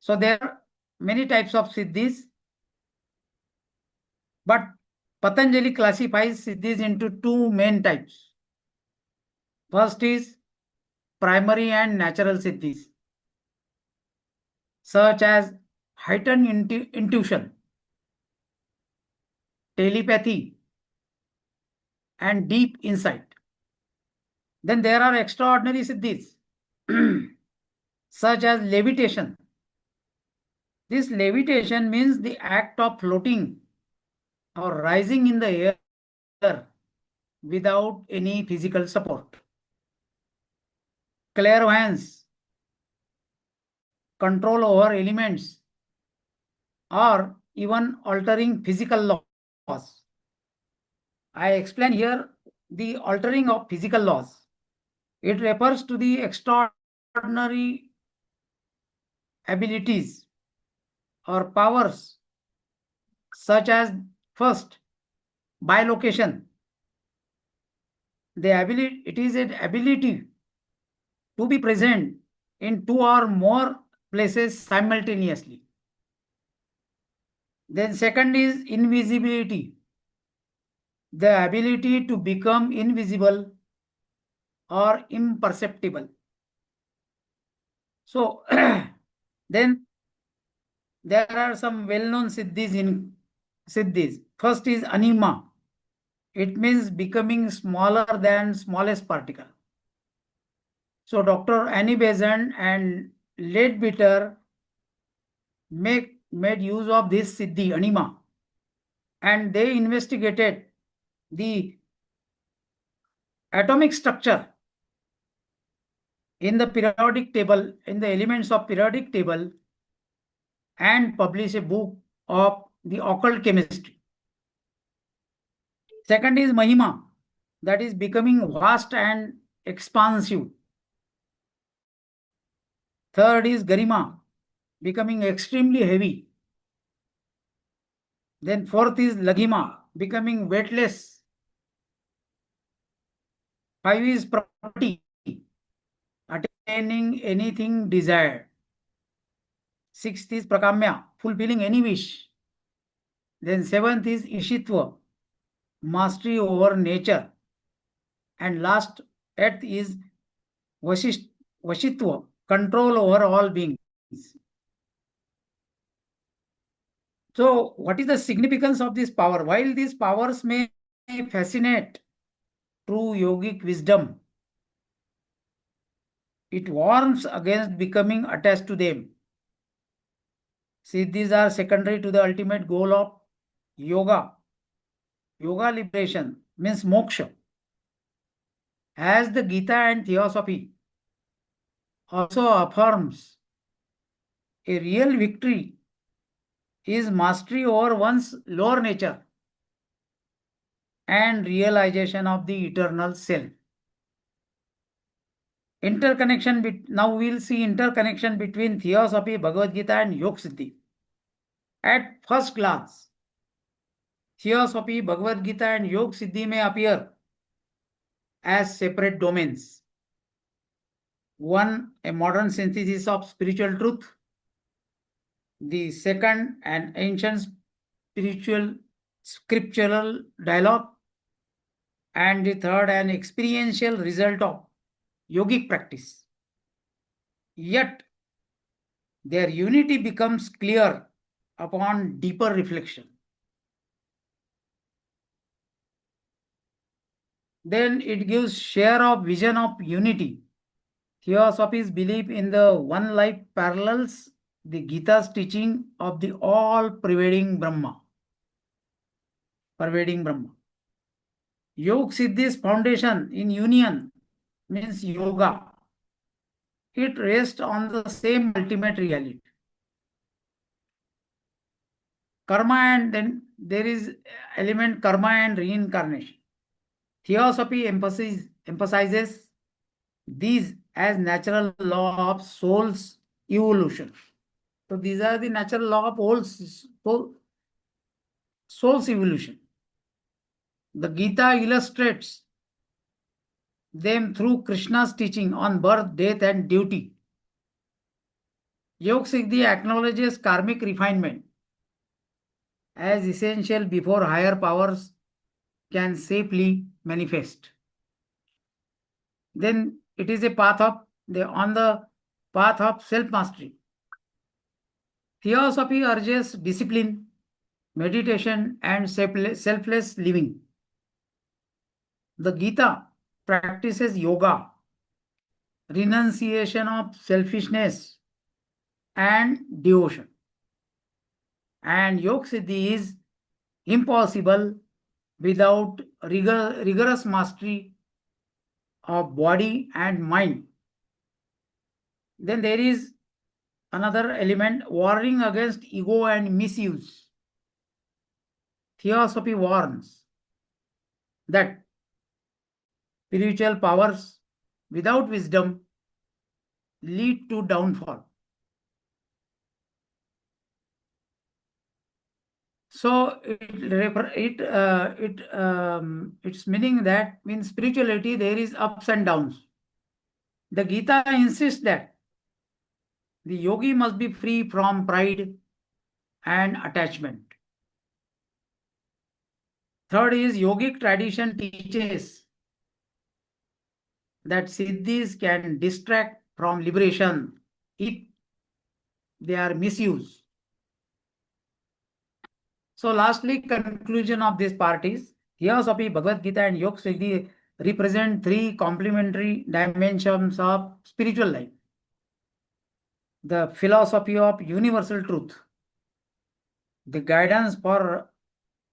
So there are many types of siddhis, but Patanjali classifies siddhis into two main types. First is primary and natural siddhis, such as heightened intuition, telepathy, and deep insight. Then there are extraordinary siddhis, such as levitation. This levitation means the act of floating or rising in the air without any physical support. Clairvoyance, control over elements, or even altering physical laws. I explain here the altering of physical laws. It refers to the extraordinary abilities or powers, such as first, bilocation. It is an ability to be present in two or more places simultaneously. Then second is invisibility, the ability to become invisible or imperceptible. So then there are some well-known siddhis. First is anima. It means becoming smaller than smallest particle. So Dr. Annie Besant and Leadbeater made use of this siddhi, anima, and they investigated the atomic structure in the periodic table, in the elements of periodic table, and published a book of the occult chemistry. Second is mahima, that is becoming vast and expansive. Third is garima, becoming extremely heavy. Then fourth is laghima, becoming weightless. 5 is property, attaining anything desired. 6th is prakamya, fulfilling any wish. Then 7th is ishitva, mastery over nature. And last, 8th is vashitva, control over all beings. So what is the significance of this power? While these powers may fascinate true yogic wisdom, it warns against becoming attached to them. See, these are secondary to the ultimate goal of yoga. Yoga liberation means moksha. As the Gita and Theosophy also affirms, a real victory is mastery over one's lower nature. and realization of the eternal self. Now we'll see interconnection between Theosophy, Bhagavad Gita and Yog Siddhi. At first glance, Theosophy, Bhagavad Gita and Yog Siddhi may appear as separate domains. One, a modern synthesis of spiritual truth. The second, an ancient spiritual scriptural dialogue. And the third, an experiential result of yogic practice. Yet, their unity becomes clear upon deeper reflection. Then it gives share of vision of unity. Theosophy's belief in the one life parallels the Gita's teaching of the all-pervading Brahma. Yog Siddhi's foundation in union means yoga. It rests on the same ultimate reality. Karma, and then there is element karma and reincarnation. Theosophy emphasizes these as natural law of soul's evolution. So these are the natural law of soul's evolution. The Gita illustrates them through Krishna's teaching on birth, death and duty. Yog Siddhi acknowledges karmic refinement as essential before higher powers can safely manifest. Then it is on the path of self-mastery. Theosophy urges discipline, meditation and selfless living. The Gita practices yoga, renunciation of selfishness and devotion. And Yog Siddhi is impossible without rigorous mastery of body and mind. Then there is another element, warring against ego and misuse. Theosophy warns that spiritual powers without wisdom lead to downfall. So its meaning that in spirituality there is ups and downs. The Gita insists that the yogi must be free from pride and attachment. Third is yogic tradition teaches that siddhis can distract from liberation if they are misused. So lastly, conclusion of this part is Theosophy, Bhagavad Gita and Yog Siddhi represent three complementary dimensions of spiritual life. The philosophy of universal truth, the guidance for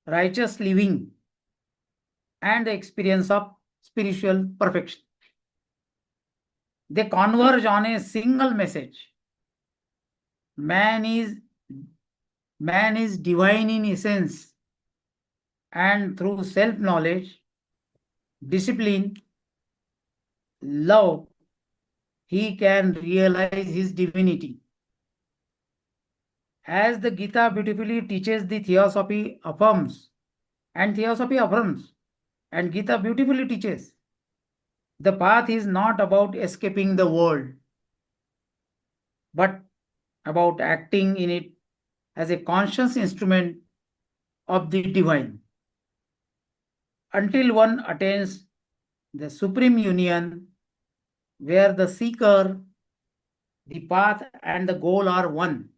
righteous living, and the experience of spiritual perfection. They converge on a single message. Man is divine in essence, and through self-knowledge, discipline, love, he can realize his divinity. As the Gita beautifully teaches, the Theosophy affirms, and Gita beautifully teaches, the path is not about escaping the world, but about acting in it as a conscious instrument of the divine. Until one attains the supreme union, where the seeker, the path and the goal are one.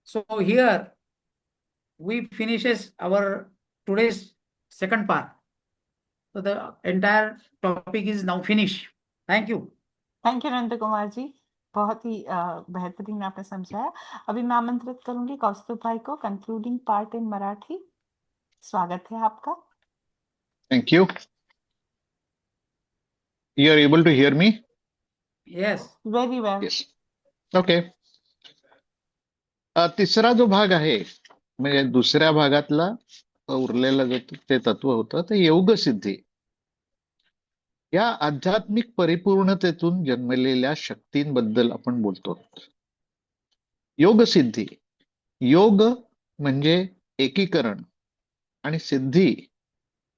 So here we finishes our today's second part. So the entire topic is now finished. Thank you. Thank you Nand Kumar ji, बहुत ही बेहतरीन आपने समझाया। अभी मैं आमंत्रित करूंगी कौस्तुभ भाई को, कंक्लूडिंग पार्ट इन मराठी। स्वागत है आपका। Thank you. You are able to hear me? Yes. Very well. Yes. Okay. तिसरा जो भाग आहे म्हणजे दुसऱ्या भागातला उरलेलं ते तत्व होतं ते योग सिद्धी. या आध्यात्मिक परिपूर्णतेतून जन्मलेल्या शक्तींबद्दल आपण बोलतो. योग सिद्धी. योग म्हणजे एकीकरण आणि सिद्धी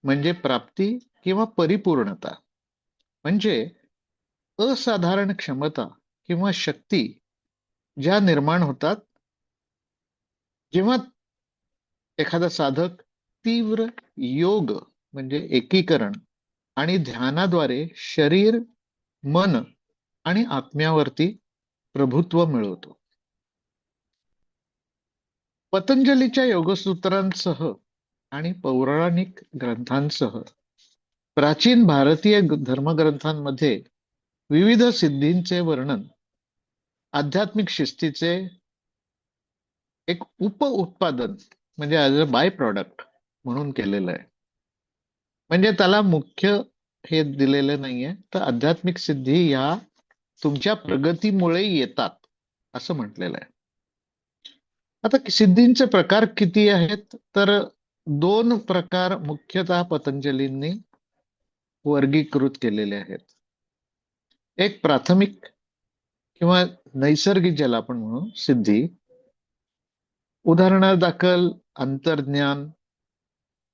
म्हणजे प्राप्ती किंवा परिपूर्णता. म्हणजे असाधारण क्षमता किंवा शक्ती ज्या निर्माण होतात जेव्हा एखादा साधक तीव्र योग म्हणजे एकीकरण आणि ध्यानाद्वारे शरीर, मन आणि आत्म्यावरती प्रभुत्व मिळवतो. पतंजलीच्या योगसूत्रांसह आणि पौराणिक ग्रंथांसह प्राचीन भारतीय धर्मग्रंथांमध्ये विविध सिद्धींचे वर्णन आध्यात्मिक शिस्तीचे एक उत्पादन म्हणजे ॲज अ बाय प्रॉडक्ट म्हणून केलेलं आहे. म्हणजे त्याला मुख्य हे दिलेलं नाहीये, तर आध्यात्मिक सिद्धी ह्या तुमच्या प्रगतीमुळे येतात असं म्हटलेलं आहे. आता सिद्धींचे प्रकार किती आहेत, तर 2 प्रकार मुख्यतः पतंजलींनी वर्गीकृत केलेले आहेत. एक प्राथमिक किंवा नैसर्गिक ज्याला आपण म्हणू सिद्धी, उदाहरणादाखल अंतर्ज्ञान,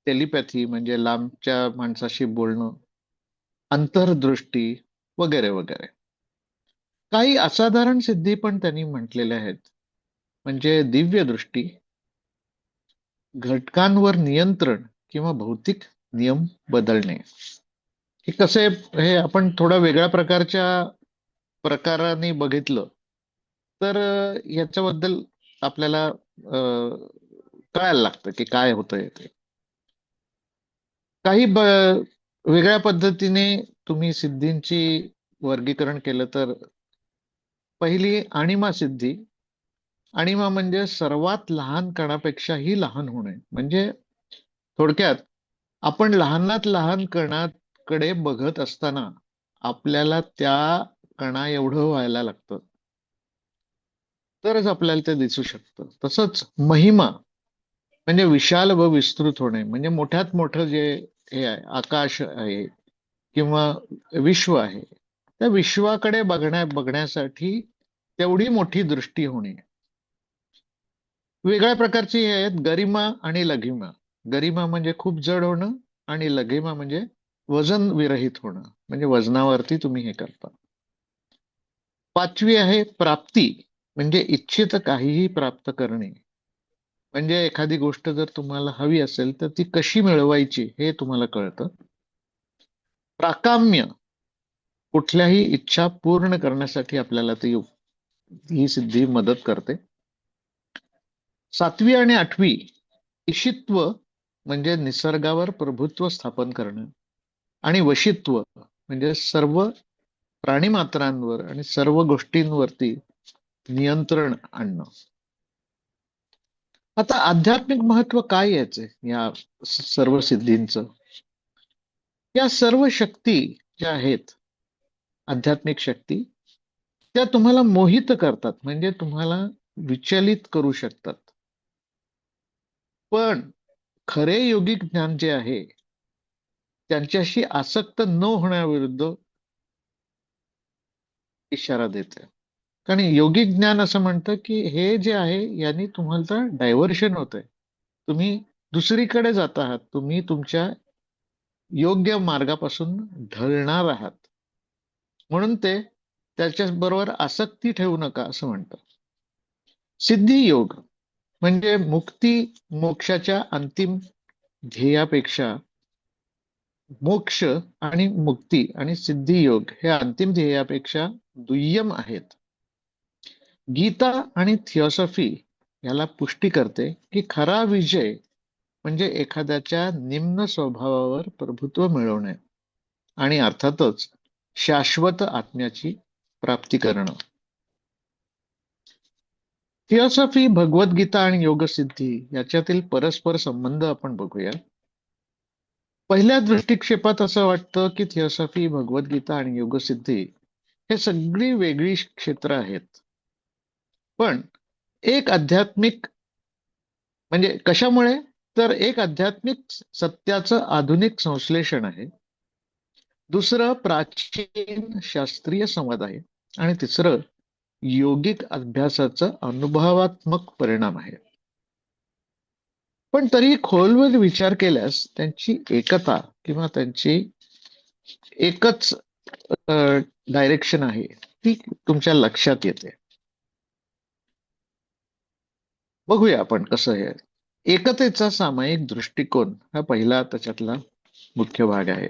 टेलिपॅथी म्हणजे लांबच्या माणसाशी बोलणं, अंतर्दृष्टी वगैरे वगैरे. काही असाधारण सिद्धी पण त्यांनी म्हटलेल्या आहेत, म्हणजे दिव्य दृष्टी, घटकांवर नियंत्रण किंवा भौतिक नियम बदलणे. हे कसे, हे आपण थोडा वेगळ्या प्रकाराने बघितलं तर याच्याबद्दल आपल्याला कळायला लागतं की काय होतंय ते. काही वेगळ्या पद्धतीने तुम्ही सिद्धींची वर्गीकरण केलं तर पहिली अणिमा सिद्धी. अणिमा म्हणजे सर्वात लहान कणापेक्षाही लहान होणे. म्हणजे थोडक्यात आपण लहानात लहान कणाकडे बघत असताना आपल्याला त्या कणा एवढं व्हायला लागतं, तरच आपल्याला ते दिसू शकतं. तसंच महिमा म्हणजे विशाल व विस्तृत होणे. म्हणजे मोठ्यात मोठं जे हे आहे, आकाश आहे किंवा विश्व आहे, त्या विश्वाकडे बघण्यासाठी तेवढी मोठी दृष्टी होणे. वेगळ्या प्रकारची हे आहेत गरिमा आणि लघिमा. गरिमा म्हणजे खूप जड होणं आणि लघिमा म्हणजे वजन विरहित होणं, म्हणजे वजनावरती तुम्ही हे करता. 5वी आहे प्राप्ती, म्हणजे इच्छित काहीही प्राप्त करणे. म्हणजे एखादी गोष्ट जर तुम्हाला हवी असेल तर ती कशी मिळवायची हे तुम्हाला कळतं. प्राकाम्य, कुठल्याही इच्छा पूर्ण करण्यासाठी आपल्याला ही सिद्धी मदत करते. 7वी आणि 8वी ईशित्व म्हणजे निसर्गावर प्रभुत्व स्थापन करणं आणि वशित्व म्हणजे सर्व प्राणीमात्रांवर आणि सर्व गोष्टींवरती नियंत्रण आणणं. आता आध्यात्मिक महत्व काय याचे या सर्व सिद्धींचं? या सर्व शक्ती ज्या आहेत आध्यात्मिक शक्ती, त्या तुम्हाला मोहित करतात, म्हणजे तुम्हाला विचलित करू शकतात. पण खरे योगिक ज्ञान जे आहे त्यांच्याशी आसक्त न होण्याविरुद्ध इशारा देते. कारण योगिक ज्ञान असं म्हणतं की हे जे आहे यांनी तुम्हाला डायव्हर्शन होतंय, तुम्ही दुसरीकडे जात आहात, तुम्ही तुमच्या योग्य मार्गापासून ढळणार आहात. म्हणून ते त्याच्याबरोबर आसक्ती ठेवू नका असं म्हणतं. सिद्धी योग म्हणजे मुक्ती मोक्षाच्या अंतिम ध्येयापेक्षा, मोक्ष आणि मुक्ती आणि सिद्धी योग हे अंतिम ध्येयापेक्षा दुय्यम आहेत. गीता आणि थिओसॉफी याला पुष्टी करते की खरा विजय म्हणजे एखाद्याच्या निम्न स्वभावावर प्रभुत्व मिळवणे आणि अर्थातच शाश्वत आत्म्याची प्राप्ती करणं. थिओसॉफी, भगवद्गीता आणि योगसिद्धी याच्यातील परस्पर संबंध आपण बघूया. पहिल्या दृष्टिक्षेपात असं वाटतं की थिओसॉफी, भगवद्गीता आणि योगसिद्धी हे सगळी वेगळी क्षेत्र आहेत. पण एक आध्यात्मिक म्हणजे कशामुळे, तर एक आध्यात्मिक सत्याचं आधुनिक संश्लेषण आहे, दुसरं प्राचीन शास्त्रीय संवाद आहे, आणि तिसरं योगिक अभ्यासाचा अनुभवात्मक परिणाम आहे. पण तरीही खोलवर विचार केल्यास त्यांची एकता किंवा त्यांची एकच डायरेक्शन आहे ती तुमच्या लक्षात येते. बघूया आपण कसं आहे. एकतेचा सामायिक दृष्टिकोन हा पहिला त्याच्यातला मुख्य भाग आहे.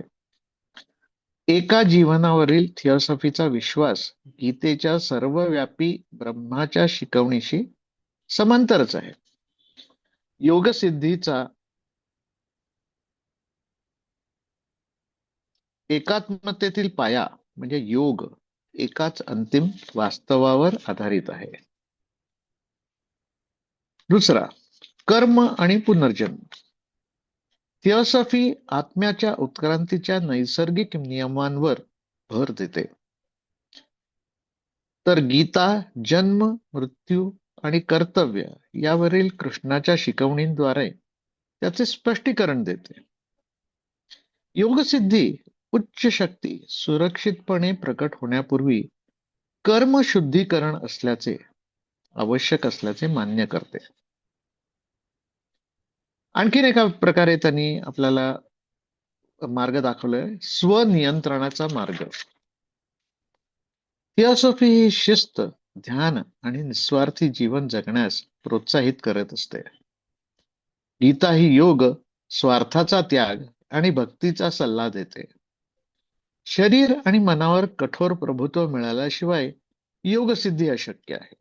एका जीवनावरील थिओसॉफीचा विश्वास गीतेच्या सर्वव्यापी ब्रह्माच्या शिकवणीशी समांतरच आहे. योगसिद्धीचा एकात्मतेतील पाया म्हणजे योग एकाच अंतिम वास्तवावर आधारित आहे. दुसरा, कर्म आणि पुनर्जन्म. थिओसॉफी आत्म्याच्या उत्क्रांतीच्या नैसर्गिक नियमांवर भर देते, तर गीता जन्म, मृत्यू आणि कर्तव्य यावरील कृष्णाच्या शिकवणींद्वारे त्याचे स्पष्टीकरण देते. योगसिद्धी उच्च शक्ती सुरक्षितपणे प्रकट होण्यापूर्वी कर्म शुद्धीकरण असल्याचे आवश्यक असल्याचे मान्य करते. आणखीन एका प्रकारे त्यांनी आपल्याला मार्ग दाखवलाय, स्वनियंत्रणाचा मार्ग. थिओसॉफी ही शिस्त, ध्यान आणि निस्वार्थी जीवन जगण्यास प्रोत्साहित करत असते. गीता ही योग, स्वार्थाचा त्याग आणि भक्तीचा सल्ला देते. शरीर आणि मनावर कठोर प्रभुत्व मिळाल्याशिवाय योगसिद्धी अशक्य आहे.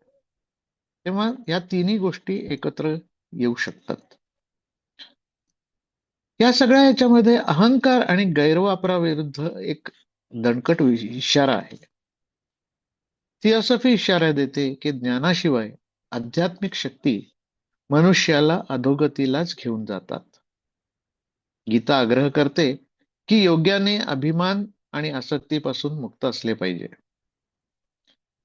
तेव्हा या तिन्ही गोष्टी एकत्र येऊ शकतात. या सगळ्या ह्याच्यामध्ये अहंकार आणि गैरवापराविरुद्ध एक दणकट इशारा आहे. थिओसॉफी इशारा देते की ज्ञानाशिवाय आध्यात्मिक शक्ती मनुष्याला अधोगतीलाच घेऊन जातात. गीता आग्रह करते की योग्याने अभिमान आणि आसक्तीपासून मुक्त असले पाहिजे.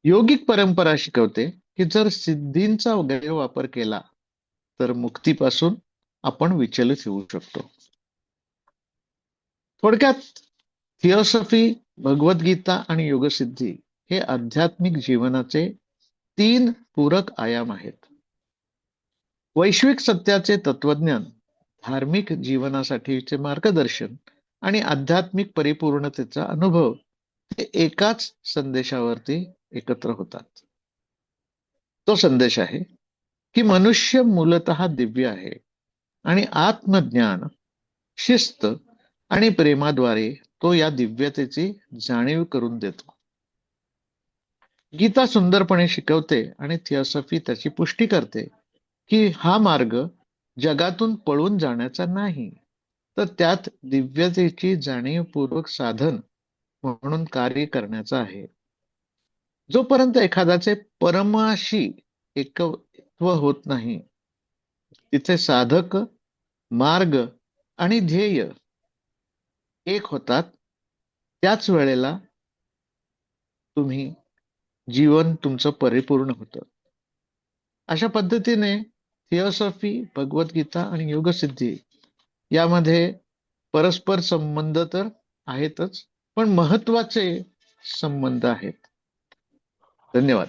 योगिक परंपरा शिकवते की जर सिद्धींचा गैरवापर केला तर मुक्तीपासून आपण विचलित होऊ शकतो. थोडक्यात थिओसॉफी, भगवद्गीता आणि योगसिद्धी हे आध्यात्मिक जीवनाचे 3 पूरक आयाम आहेत. वैश्विक सत्याचे तत्वज्ञान, धार्मिक जीवनासाठीचे मार्गदर्शन आणि आध्यात्मिक परिपूर्णतेचा अनुभव हे एकाच संदेशावरती एकत्र होतात. तो संदेश आहे की मनुष्य मूलतः दिव्य आहे आणि आत्मज्ञान, शिस्त आणि प्रेमाद्वारे तो या दिव्यतेची जाणीव करून देतो. गीता सुंदरपणे शिकवते आणि थिओसॉफी त्याची पुष्टी करते की हा मार्ग जगातून पळून जाण्याचा नाही, तर त्यात दिव्यतेची जाणीवपूर्वक साधन म्हणून कार्य करण्याचा आहे. जोपर्यंत एखाद्याचे परमाशी एकत्व होत नाही, तिथे साधक, मार्ग आणि ध्येय एक होतात, त्याच वेळेला जीवन तुमचं परिपूर्ण होतं. अशा पद्धतीने थिओसॉफी, भगवद्गीता आणि योगसिद्धी यामध्ये परस्पर संबंध तर आहेतच, पण महत्वाचे संबंध आहेत. धन्यवाद.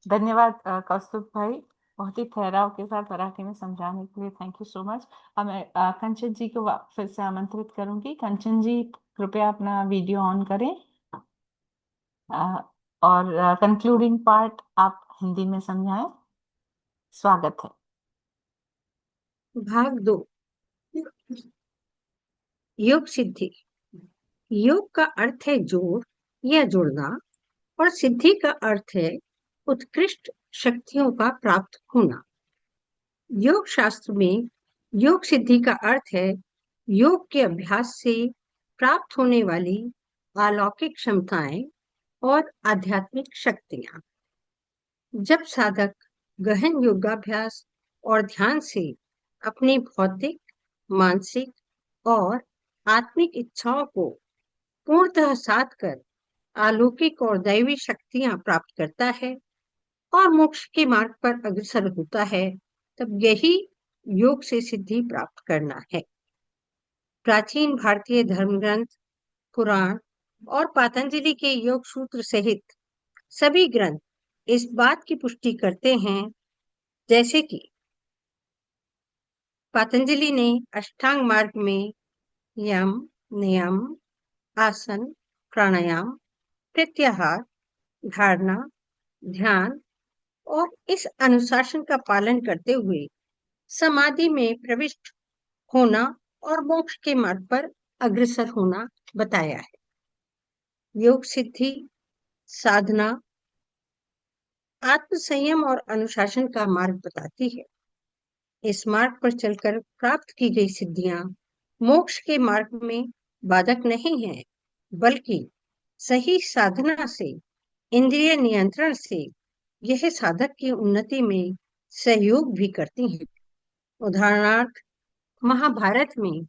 धन्यवाद कौस्तुभ भाई, बहुत ही ठहराव के साथ मराठी में समझाने के लिए थैंक यू सो मच. मैं कंचन जी को फिर से आमंत्रित करूंगी. कंचन जी, कृपया अपना वीडियो ऑन करें और कंक्लूडिंग पार्ट आप हिंदी में समझाएं. स्वागत है. भाग 2, योग सिद्धि. योग का अर्थ है जोड़ या जुड़ना, और सिद्धि का अर्थ है उत्कृष्ट शक्तियों का प्राप्त होना. योग शास्त्र में योग सिद्धि का अर्थ है योग के अभ्यास से प्राप्त होने वाली अलौकिक क्षमताएं और आध्यात्मिक शक्तियां. जब साधक गहन योगाभ्यास और ध्यान से अपनी भौतिक, मानसिक और आत्मिक इच्छाओं को पूर्णतः साध कर अलौकिक और दैवी शक्तियां प्राप्त करता है और मोक्ष के मार्ग पर अग्रसर होता है, तब यही योग से सिद्धि प्राप्त करना है। प्राचीन भारतीय धर्म ग्रंथ, पुराण और पतंजलि के योग सूत्र सहित सभी ग्रंथ इस बात की पुष्टि करते हैं, जैसे कि पतंजलि ने अष्टांग मार्ग में यम, नियम, आसन, प्राणायाम, प्रत्याहार, धारणा, ध्यान और इस अनुशासन का पालन करते हुए समाधि में प्रविष्ट होना और मोक्ष के मार्ग पर अग्रसर होना बताया है। योग सिद्धि साधना आत्म संयम और अनुशासन का मार्ग बताती है। इस मार्ग पर चलकर प्राप्त की गई सिद्धियां मोक्ष के मार्ग में बाधक नहीं है, बल्कि सही साधना से, इंद्रिय नियंत्रण से यह साधक की उन्नति में सहयोग भी करती हैं। उदाहरणार्थ, महाभारत में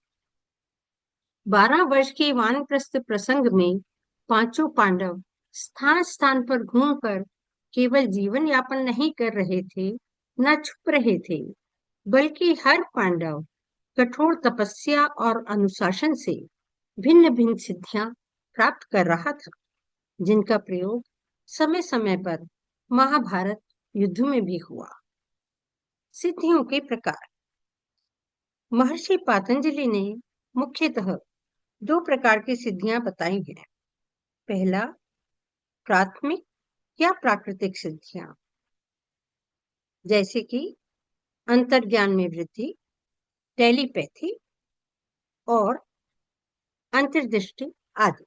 12 वर्ष के वानप्रस्थ प्रसंग में पांचों पांडव स्थान स्थान पर घूमकर केवल जीवन यापन नहीं कर रहे थे, न छुप रहे थे, बल्कि हर पांडव कठोर तपस्या और अनुशासन से भिन्न भिन्न सिद्धियां प्राप्त कर रहा था, जिनका प्रयोग समय समय पर महाभारत युद्ध में भी हुआ। सिद्धियों के प्रकार। महर्षि पतंजलि ने मुख्यतः 2 प्रकार की सिद्धियां बताई हैं। पहला, प्राथमिक या प्राकृतिक सिद्धियां, जैसे कि अंतर्ज्ञान में वृद्धि, टेलीपैथी और अंतर्दृष्टि आदि।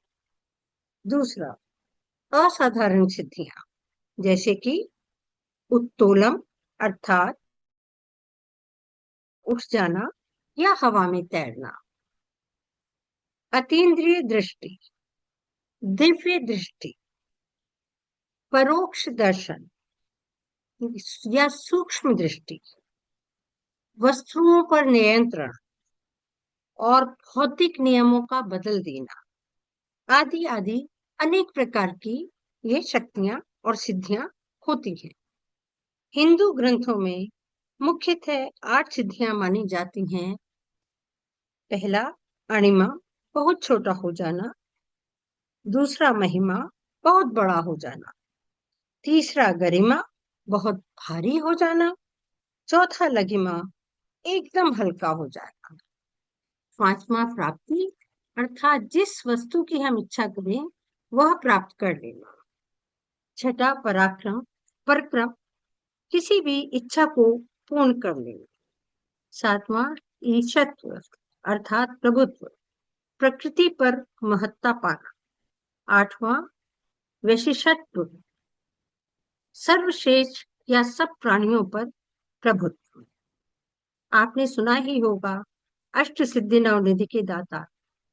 दूसरा, असाधारण सिद्धियां, जैसे कि उत्तोलन अर्थात उठ जाना या हवा में तैरना। अतीन्द्रिय दृष्टि, दिव्य दृष्टि, परोक्ष दर्शन या सूक्ष्म दृष्टि, वस्तुओं पर नियंत्रण और भौतिक नियमों का बदल देना आदि आदि अनेक प्रकार की ये शक्तियां और सिद्धियां होती हैं। हिंदू ग्रंथों में मुख्यतः 8 सिद्धियां मानी जाती हैं। पहला, अणिमा बहुत छोटा हो जाना। दूसरा, महिमा बहुत बड़ा हो जाना। तीसरा, गरिमा बहुत भारी हो जाना। चौथा, लघिमा एकदम हल्का हो जाना। पांचवा, प्राप्ति अर्थात जिस वस्तु की हम इच्छा करें वह प्राप्त कर लेना। छठा, पराक्रम पराक्रम किसी भी इच्छा को पूर्ण कर लेना। सातवां, ईशत्व अर्थात प्रभुत्व, प्रकृति पर महत्ता पाना। आठवां, वैशिष्टत्व, सर्वश्रेष्ठ या सब प्राणियों पर प्रभुत्व। आपने सुना ही होगा अष्ट सिद्धि नवनिधि के दाता।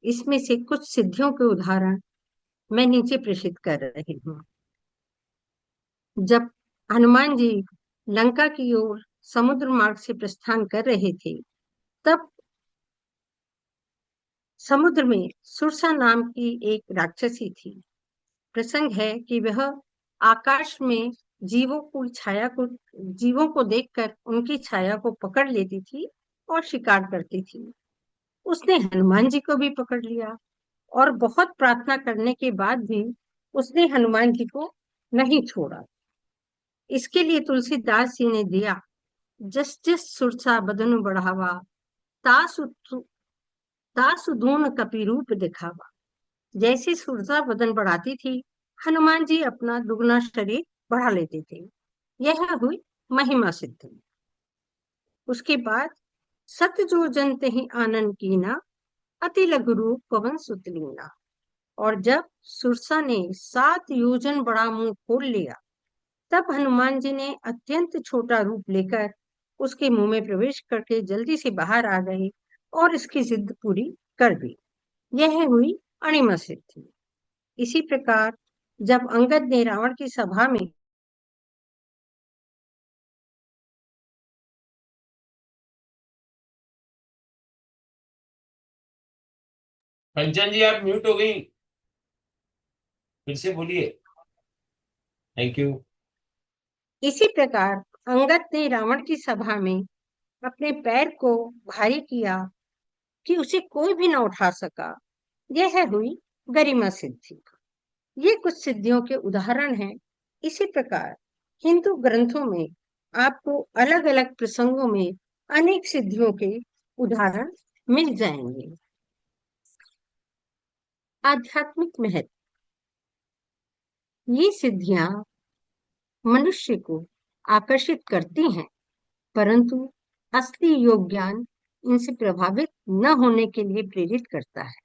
इसमें से कुछ सिद्धियों के उदाहरण मैं नीचे प्रेषित कर रही हूँ। जब हनुमान जी लंका की ओर समुद्र मार्ग से प्रस्थान कर रहे थे, तब समुद्र में सुरसा नाम की एक राक्षसी थी। प्रसंग है कि वह आकाश में जीवों को देखकर उनकी छाया को पकड़ लेती थी और शिकार करती थी। उसने हनुमान जी को भी पकड़ लिया और बहुत प्रार्थना करने के बाद भी उसने हनुमान जी को नहीं छोड़ा। इसके लिए तुलसीदास जी ने दिया, जस जस सुरसा बदनु बढ़ावा, तासु धून कपि रूप दिखावा। जैसे सुरसा बदन बढ़ाती थी, हनुमान जी अपना दुगना शरीर बढ़ा लेते थे। यह हुई महिमा सिद्धि। उसके बाद, सत जो जन तेहि आनंद कीना, अति लघु रूप पवन सुत लीना। और जब सुरसा ने 7 योजन बड़ा मुंह खोल लिया, तब हनुमान जी ने अत्यंत छोटा रूप लेकर उसके मुंह में प्रवेश करके जल्दी से बाहर आ गए और इसकी जिद पूरी कर दी। यह हुई अणिमा सिद्धि। इसी प्रकार जब अंगद ने रावण की सभा में कंचन जी आप म्यूट हो गई, फिर से बोलिए। Thank you. इसी प्रकार अंगद ने रावण की सभा में अपने पैर को भारी किया कि उसे कोई भी न उठा सका, यह हुई गरिमा सिद्धि। ये कुछ सिद्धियों के उदाहरण हैं। इसी प्रकार हिंदू ग्रंथों में आपको अलग अलग प्रसंगों में अनेक सिद्धियों के उदाहरण मिल जाएंगे। आध्यात्मिक महत्व। ये सिद्धियां मनुष्य को आकर्षित करती हैं, परंतु असली योग ज्ञान इनसे प्रभावित न होने के लिए प्रेरित करता है।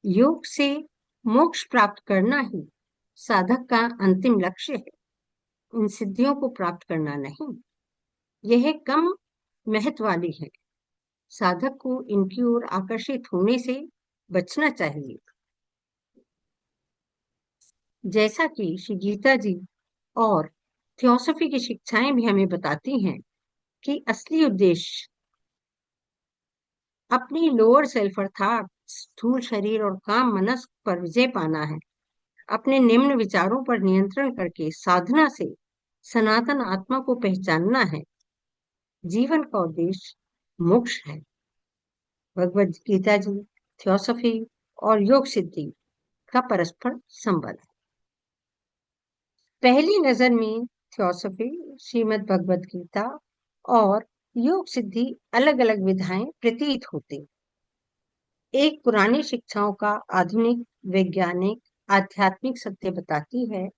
योग से मोक्ष प्राप्त करना ही साधक का अंतिम लक्ष्य है, इन सिद्धियों को प्राप्त करना नहीं। यह कम महत्व वाली है। साधक को इनकी ओर आकर्षित होने से बचना चाहिए। जैसा कि श्री गीता जी और थियोसॉफी की शिक्षाएं भी हमें बताती हैं कि असली उद्देश्य अपनी लोअर सेल्फ अर्थात स्थूल शरीर और काम मनस पर विजय पाना है। अपने निम्न विचारों पर नियंत्रण करके साधना से सनातन आत्मा को पहचानना है। जीवन का उद्देश्य मोक्ष है। भगवद गीता जी, थियोसॉफी और योग सिद्धि का परस्पर संबंध। पहली नजर में थियोसॉफी, श्रीमद् भगवद गीता और योग सिद्धि अलग अलग विधाएं प्रतीत होती। एक पुरानी शिक्षाओं का आधुनिक वैज्ञानिक आध्यात्मिक सत्य बताती है,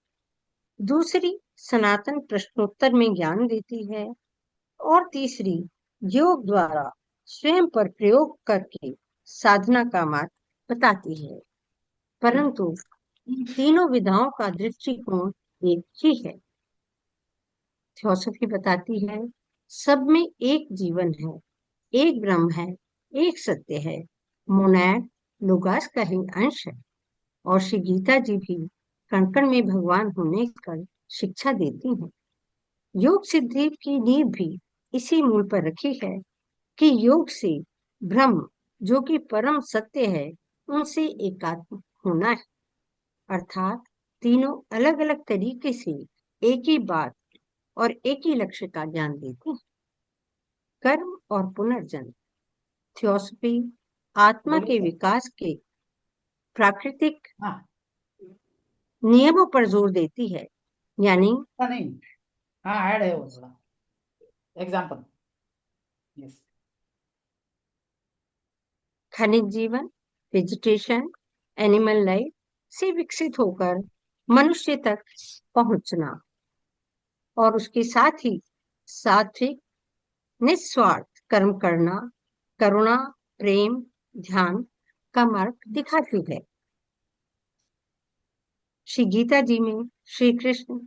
दूसरी सनातन प्रश्नोत्तर में ज्ञान देती है और तीसरी योग द्वारा स्वयं पर प्रयोग करके साधना का मार्ग बताती है। परंतु तीनों विधाओं का दृष्टिकोण एक ही है। थियोसॉफी बताती है सब में एक जीवन है, एक ब्रह्म है, एक सत्य है, मोनैड लोगास का ही अंश है। और श्री गीता जी भी कण कण में भगवान होने का शिक्षा देती हैं। योग सिद्धि की नींव भी इसी मूल पर रखी है कि योग से ब्रह्म जो कि परम सत्य है उनसे एकात्म होना है। अर्थात तीनों अलग अलग तरीके से एक ही बात और एक ही लक्ष्य का ज्ञान देते हैं। कर्म और पुनर्जन्म। थियोसॉफी आत्मा के विकास के प्राकृतिक हाँ नियमों पर जोर देती है, यानी नहीं, हाँ ऐड है वो थोड़ा एग्जाम्पल। यस, खनिज जीवन, वेजिटेशन, एनिमल लाइफ से विकसित होकर मनुष्य तक पहुंचना और उसके साथ ही सात्विक निस्वार्थ कर्म करना, करुणा, प्रेम, ध्यान का मार्ग दिखाती है। श्री गीता जी में श्री कृष्ण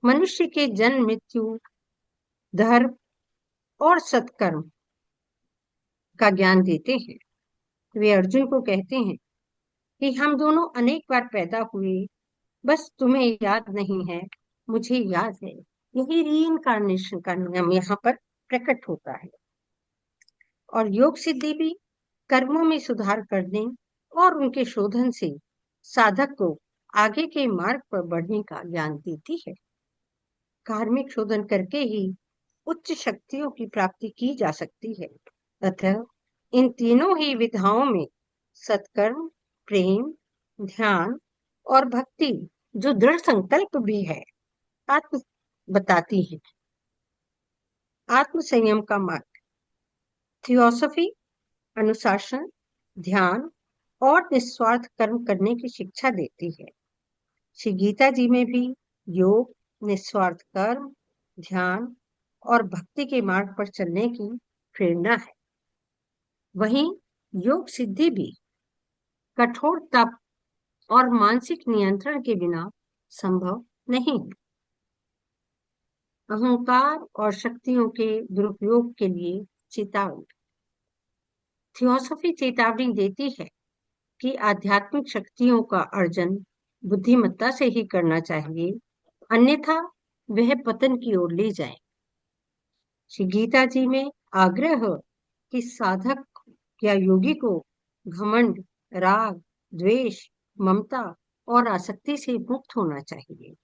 मनुष्य के जन्म, मृत्यु, धर्म और सत्कर्म का ज्ञान देते हैं। वे अर्जुन को कहते हैं कि हम दोनों अनेक बार पैदा हुए, बस तुम्हें याद नहीं है, मुझे याद है। यही रीइंकार्नेशन का नियम यहाँ पर प्रकट होता है। और योग सिद्धि भी कर्मों में सुधार करने और उनके शोधन से साधक को आगे के मार्ग पर बढ़ने का ज्ञान देती है। कार्मिक शोधन करके ही उच्च शक्तियों की प्राप्ति की जा सकती है। अतः इन तीनों ही विधाओं में सत्कर्म, प्रेम, ध्यान और भक्ति जो दृढ़ संकल्प भी है आत्म बताती है। आत्म संयम का मार्ग। थियोसॉफी अनुशासन, ध्यान और निस्वार्थ कर्म करने की शिक्षा देती है। श्री गीता जी में भी योग, निस्वार्थ कर्म, ध्यान और भक्ति के मार्ग पर चलने की प्रेरणा है। वहीं योग सिद्धि भी कठोर तप और मानसिक नियंत्रण के बिना संभव नहीं है। अहंकार और शक्तियों के दुरुपयोग के लिए चेतावनी। थियोसॉफी चेतावनी देती है कि आध्यात्मिक शक्तियों का अर्जन बुद्धिमत्ता से ही करना चाहिए, अन्यथा वह पतन की ओर ले जाए। श्री गीता जी में आग्रह कि साधक या योगी को घमंड, राग, द्वेष, ममता और आसक्ति से मुक्त होना चाहिए।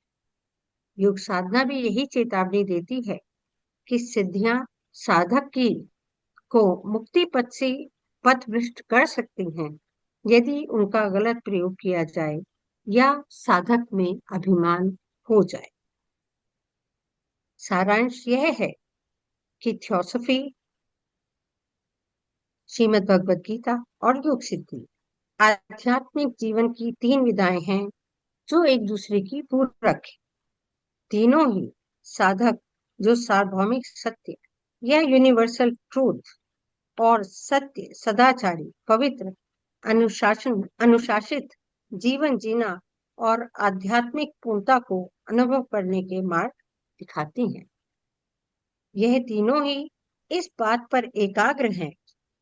योग साधना भी यही चेतावनी देती है कि सिद्धियां साधक की को मुक्ति पथ से पथभ्रष्ट कर सकती हैं यदि उनका गलत प्रयोग किया जाए या साधक में अभिमान हो जाए। सारांश यह है कि थियोसॉफी, श्रीमद् भगवद गीता और योग सिद्धि आध्यात्मिक जीवन की तीन विधाएं हैं जो एक दूसरे की पूरक है। तीनों ही साधक जो सार्वभौमिक सत्य या यूनिवर्सल ट्रूथ और सत्य, सदाचारी, पवित्र, अनुशासित जीवन जीना और आध्यात्मिक पूर्णता को अनुभव करने के मार्ग दिखाती हैं। यह तीनों ही इस बात पर एकाग्र हैं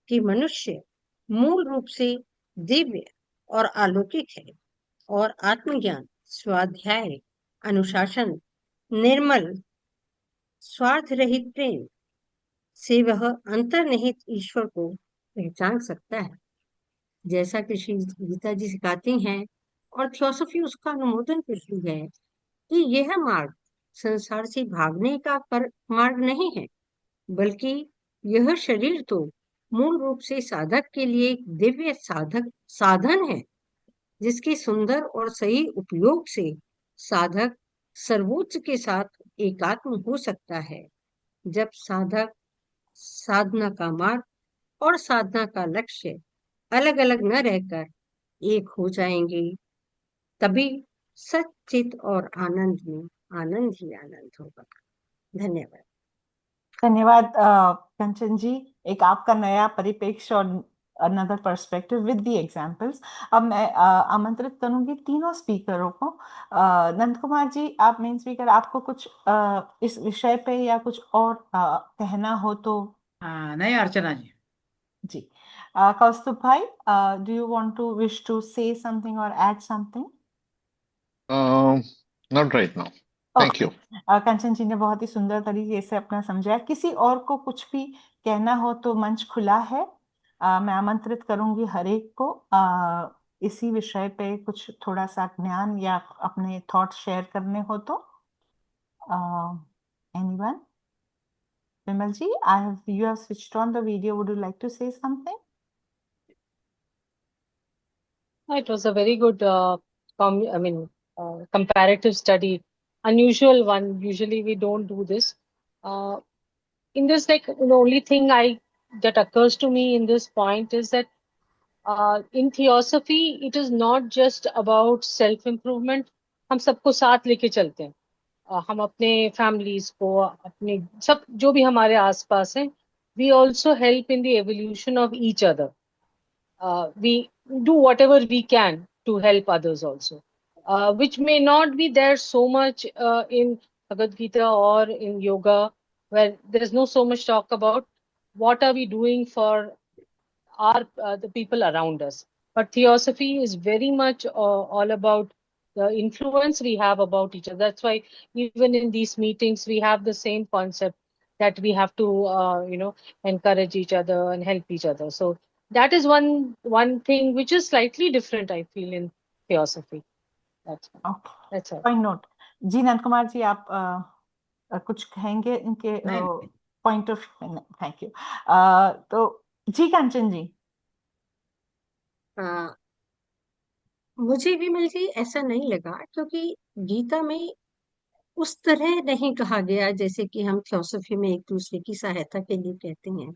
कि मनुष्य मूल रूप से दिव्य और अलौकिक है और आत्मज्ञान, स्वाध्याय, अनुशासन, निर्मल, स्वार्थ रहित प्रेम से वह अंतर्निहित ईश्वर को पहचान सकता है। जैसा कि श्री गीता जी सिखाती हैं और थियोसॉफी उसका अनुमोदन करती है कि यह मार्ग संसार से भागने का मार्ग नहीं है, बल्कि यह शरीर तो मूल रूप से साधक के लिए एक दिव्य साधन है जिसके सुंदर और सही उपयोग से साधक सर्वोच्च के साथ एकात्म हो सकता है। जब साधक साधना का मार्ग और साधना का लक्ष्य अलग अलग न रहकर एक हो जाएंगे, तभी सच्चित और आनंद में आनंद ही आनंद होगा। धन्यवाद। धन्यवाद कंचन जी, एक आपका नया परिप्रेक्ष्य और another perspective with the examples. अब मैं आमंत्रित करूंगी तीनों स्पीकरों को। नंद कुमार जी, आप मेन स्पीकर, आपको कुछ इस विषय पे या कुछ और कहना हो तो। नहीं अर्चना जी। जी, कौस्तुभ भाई, do you want to wish to say something और add something? Not right now, thank you. Kanchan ji ने बहुत ही सुंदर तरीके से अपना समझाया। किसी और को कुछ भी कहना हो तो मंच खुला है। मैं आमंत्रित करूंगी हर एक को इसी विषय पे कुछ थोड़ा सा ज्ञान या अपने थॉट शेयर करने हो तो। Anyone? Vimal ji, you have switched on the video. Would you like to say something? It was a very good, comparative study. Unusual one. Usually we don't do this. In this, like, the only thing that occurs to me in this point is that in theosophy, it is not just about self-improvement. हम सबको साथ लेके चलते हैं। हम अपने families को, अपने सब जो भी हमारे आसपास हैं, we also help in the evolution of each other. We do whatever we can to help others also, which may not be there so much in Bhagavad Gita or in yoga, where there is no so much talk about what are we doing for the people around us. But theosophy is very much all about the influence we have about each other. That's why even in these meetings we have the same concept that we have to encourage each other and help each other. So that is one thing which is slightly different, I feel, in theosophy. That's all. Point note. जी, नंद कुमार जी, आप कुछ कहेंगे इनके point of? Thank you. तो जी कंचन जी। मुझे विमल जी ऐसा नहीं लगा, क्योंकि गीता में उस तरह नहीं कहा गया जैसे कि हम फिलोसफी में एक दूसरे की सहायता के लिए कहते हैं।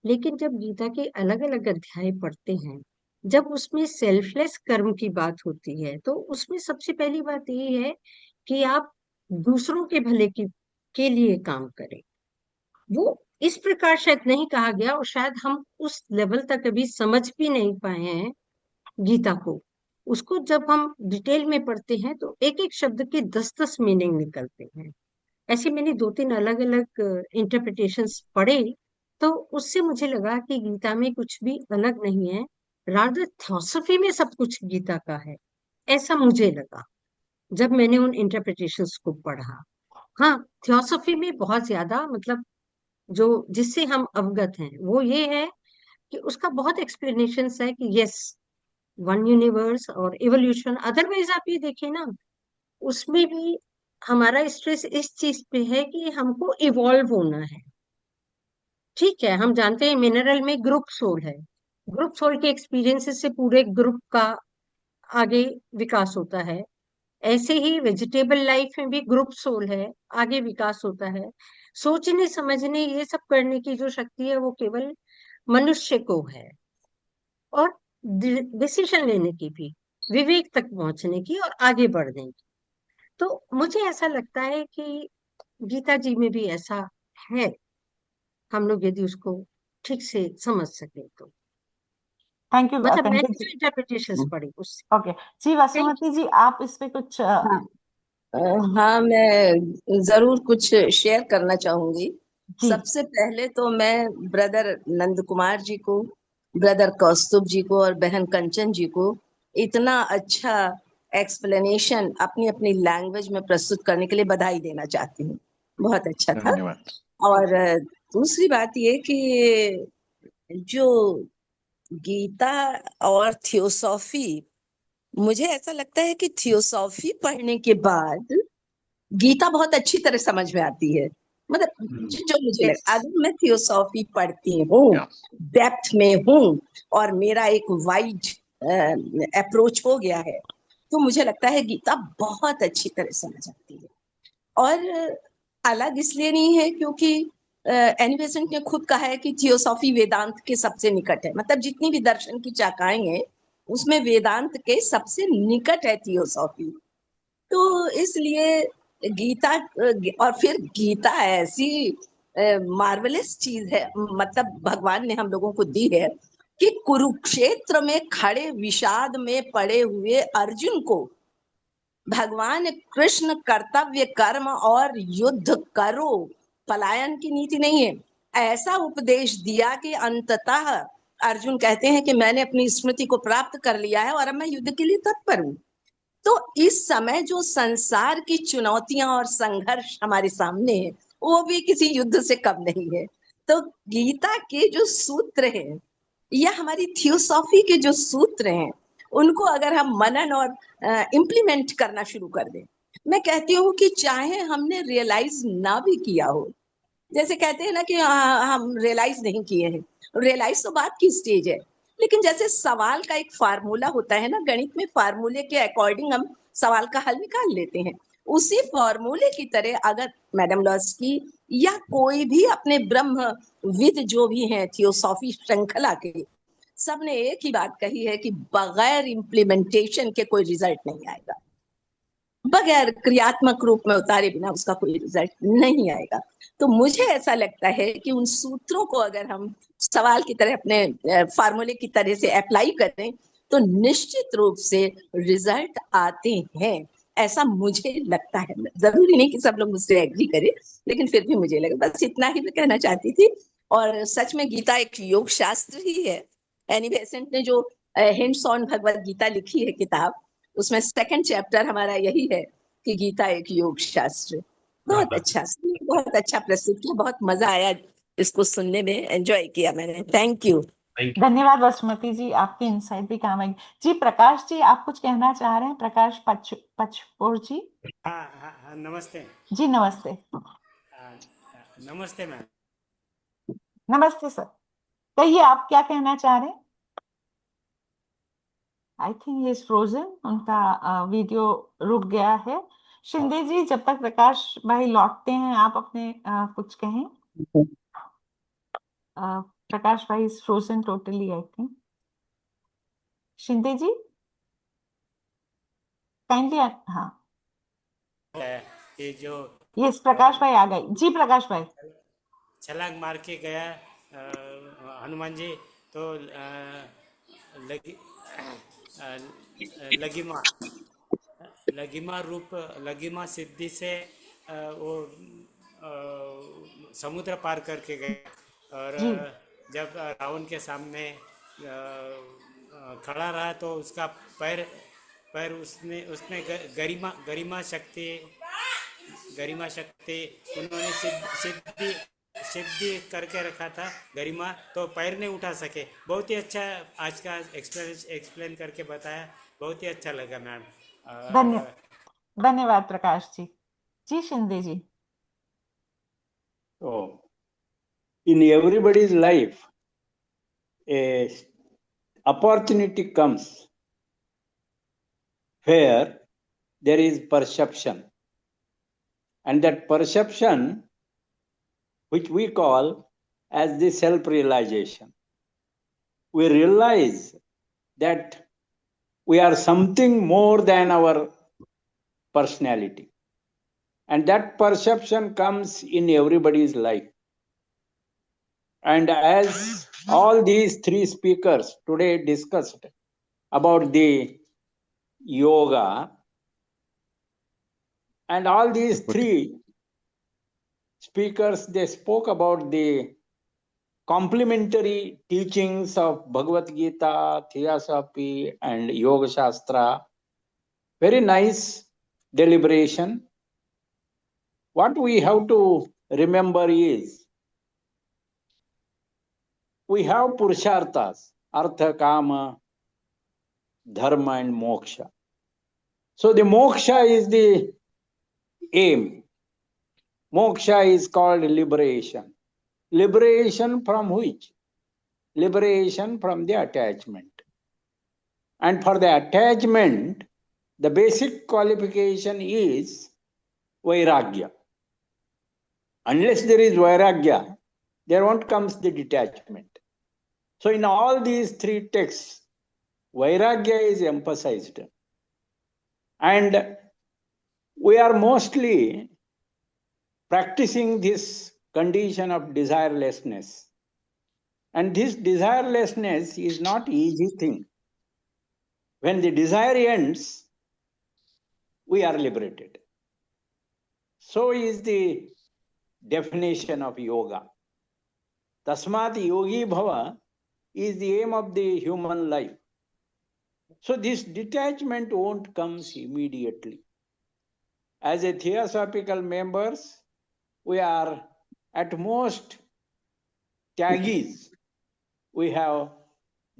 लेकिन जब गीता के अलग अलग अध्याय पढ़ते हैं, जब उसमें सेल्फलेस कर्म की बात होती है, तो उसमें सबसे पहली बात ये है कि आप दूसरों के भले के लिए काम करें। वो इस प्रकार शायद नहीं कहा गया, और शायद हम उस लेवल तक अभी समझ भी नहीं पाए हैं गीता को। उसको जब हम डिटेल में पढ़ते हैं तो एक एक शब्द के 10-10 मीनिंग निकलते हैं। ऐसे मैंने 2-3 अलग अलग इंटरप्रिटेशंस पढ़े, तो उससे मुझे लगा कि गीता में कुछ भी अलग नहीं है, रादर थियोसॉफी में सब कुछ गीता का है, ऐसा मुझे लगा जब मैंने उन इंटरप्रिटेशंस को पढ़ा। हाँ, थियोसॉफी में बहुत ज्यादा, मतलब जो जिससे हम अवगत हैं वो ये है कि उसका बहुत एक्सप्लेनेशन है कि यस, वन यूनिवर्स और इवोल्यूशन। अदरवाइज आप ये देखें ना, उसमें भी हमारा स्ट्रेस इस चीज पे है कि हमको इवॉल्व होना है। ठीक है, हम जानते हैं मिनरल में ग्रुप सोल है, ग्रुप सोल के एक्सपीरियंसेस से पूरे ग्रुप का आगे विकास होता है। ऐसे ही वेजिटेबल लाइफ में भी ग्रुप सोल है, आगे विकास होता है। सोचने समझने ये सब करने की जो शक्ति है वो केवल मनुष्य को है, और डिसीजन लेने की भी, विवेक तक पहुंचने की और आगे बढ़ने की। तो मुझे ऐसा लगता है कि गीता जी में भी ऐसा है, हम लोग यदि उसको ठीक से समझ सके तो। थैंक यू, मतलब थैंक मैंने यू जो जी। इंटरप्रिटेशंस पढ़ी उससे। ओके जी, वसुमती जी आप इस पे कुछ हाँ हाँ, मैं जरूर कुछ शेयर करना चाहूंगी। जी सबसे पहले तो मैं ब्रदर नंद कुमार जी को, ब्रदर कौस्तुभ जी को और बहन कंचन जी को इतना अच्छा एक्सप्लेनेशन अपनी अपनी लैंग्वेज में प्रस्तुत करने के लिए बधाई देना चाहती हूँ। बहुत अच्छा था। धन्यवाद। और दूसरी बात ये कि जो गीता और थियोसॉफी, मुझे ऐसा लगता है कि थियोसॉफी पढ़ने के बाद गीता बहुत अच्छी तरह समझ में आती है। मतलब जो मुझे Yes. लगा, अगर मैं थियोसॉफी पढ़ती हूँ, डेप्थ में हूँ और मेरा एक वाइड अप्रोच हो गया है, तो मुझे लगता है गीता बहुत अच्छी तरह समझ आती है। और अलग इसलिए नहीं है क्योंकि एनी बेसेंट ने खुद कहा है कि थियोसॉफी वेदांत के सबसे निकट है। मतलब जितनी भी दर्शन की शाखाएं हैं उसमें वेदांत के सबसे निकट है थियोसॉफी। तो इसलिए गीता और फिर गीता ऐसी मार्वलस चीज है, मतलब भगवान ने हम लोगों को दी है कि कुरुक्षेत्र में खड़े विषाद में पड़े हुए अर्जुन को भगवान कृष्ण कर्तव्य कर्म और युद्ध करो, पलायन की नीति नहीं है, ऐसा उपदेश दिया कि अंततः अर्जुन कहते हैं कि मैंने अपनी स्मृति को प्राप्त कर लिया है और अब मैं युद्ध के लिए तत्पर हूं। तो इस समय जो संसार की चुनौतियां और संघर्ष हमारे सामने है वो भी किसी युद्ध से कम नहीं है। तो गीता के जो सूत्र हैं या हमारी थियोसॉफी के जो सूत्र हैं उनको अगर हम मनन और इम्प्लीमेंट करना शुरू कर दें, मैं कहती हूँ कि चाहे हमने रियलाइज ना भी किया हो, जैसे कहते हैं ना कि हम रियलाइज नहीं किए हैं, रियलाइज तो बात की स्टेज है, लेकिन जैसे सवाल का एक फार्मूला होता है ना, गणित में फार्मूले के अकॉर्डिंग हम सवाल का हल निकाल लेते हैं, उसी फार्मूले की तरह अगर मैडम लॉस्की या कोई भी अपने ब्रह्म विद जो भी हैं थियोसॉफी श्रृंखला के, सबने एक ही बात कही है कि बगैर इम्प्लीमेंटेशन के कोई रिजल्ट नहीं आएगा, बगैर क्रियात्मक रूप में उतारे बिना उसका कोई रिजल्ट नहीं आएगा। तो मुझे ऐसा लगता है कि उन सूत्रों को अगर हम सवाल की तरह अपने फार्मूले की तरह से अप्लाई करें तो निश्चित रूप से रिजल्ट आते हैं, ऐसा मुझे लगता है। जरूरी नहीं कि सब लोग मुझसे एग्री करें, लेकिन फिर भी मुझे लगा, बस इतना ही मैं कहना चाहती थी। और सच में गीता एक योग शास्त्र ही है। एनी बेसेंट ने जो हिंट्स ऑन भगवत गीता लिखी है किताब, उसमें सेकंड चैप्टर हमारा यही है कि गीता एक योग शास्त्र। बहुत अच्छा प्रस्तुत किया, बहुत मजा आया इसको सुनने में, एंजॉय किया मैंने। Thank you. धन्यवाद वसुमती जी, आपके इंसाइट भी काम आएंगे। जी प्रकाश जी आप कुछ कहना चाह रहे हैं? प्रकाश पचपोर जी। हाँ, नमस्ते। जी नमस्ते। नमस्ते मैम। नमस्ते सर, कहिए आप क्या कहना चाह रहे हैं? आई थिंक ये फ्रोजन, उनका वीडियो रुक गया है। शिंदे जी जब तक प्रकाश भाई लौटते हैं आप अपने कुछ कहें। प्रकाश भाई is frozen totally I think. Shinde ji kindly, हाँ ये जो यस प्रकाश भाई आ गए। जी प्रकाश भाई। छलांग मार के गया हनुमान जी, तो लगिमा लगिमा सिद्धि से वो समुद्र पार करके गए। और जी जब रावण के सामने खड़ा रहा तो उसका पैर पैर उसने उसने गरिमा शक्ति उन्होंने सिद्धि सिद्धि करके रखा था, गरिमा, तो पैर नहीं उठा सके। बहुत ही अच्छा आज का एक्सप्लेन करके बताया, बहुत ही अच्छा लगा मैम। धन्यवाद प्रकाश जी। जी शिंदे जी। तो in everybody's life, a opportunity comes where there is perception. And that perception, which we call as the self-realization. We realize that we are something more than our personality. And that perception comes in everybody's life. And as all these three speakers today discussed about the yoga, and all these three speakers, they spoke about the complementary teachings of Bhagavad Gita, Theosophy, and Yoga Shastra. Very nice deliberation. What we have to remember is we have Purusharthas, Artha, Kama, Dharma, and Moksha. So the Moksha is the aim. Moksha is called liberation. Liberation from which? Liberation from the attachment. And for the attachment, the basic qualification is Vairagya. Unless there is Vairagya, there won't come the detachment. So in all these three texts, Vairagya is emphasized. And we are mostly practicing this condition of desirelessness. And this desirelessness is not easy thing. When the desire ends, we are liberated. So is the definition of yoga. Tasmat yogi bhava is the aim of the human life. So this detachment won't come immediately. As a theosophical members, we are at most tyagis. We have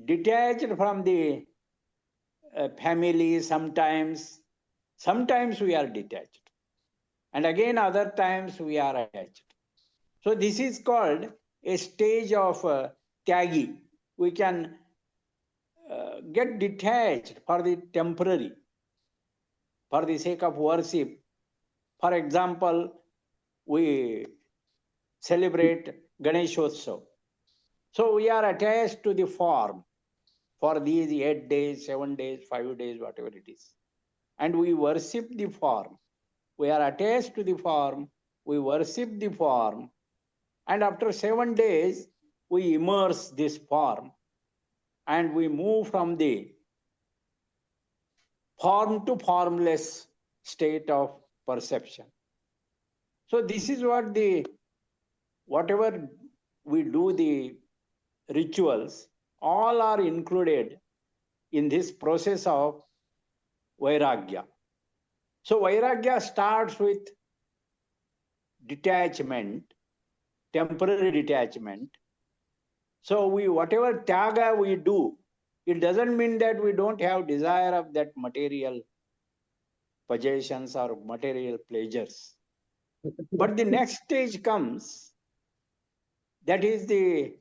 detached from the family sometimes. Sometimes we are detached. And again, other times we are attached. So this is called a stage of tyagi. We can get detached for the temporary, for the sake of worship. For example, we celebrate Ganeshotsav. So we are attached to the form for these 8 days, 7 days, 5 days, whatever it is. And we worship the form. We are attached to the form, we worship the form, and after 7 days, we immerse this form and we move from the form to formless state of perception. So this is what whatever we do, the rituals, all are included in this process of Vairagya. So Vairagya starts with detachment, temporary detachment. So whatever tyaga we do, it doesn't mean that we don't have desire of that material possessions or material pleasures. But the next stage comes, that is the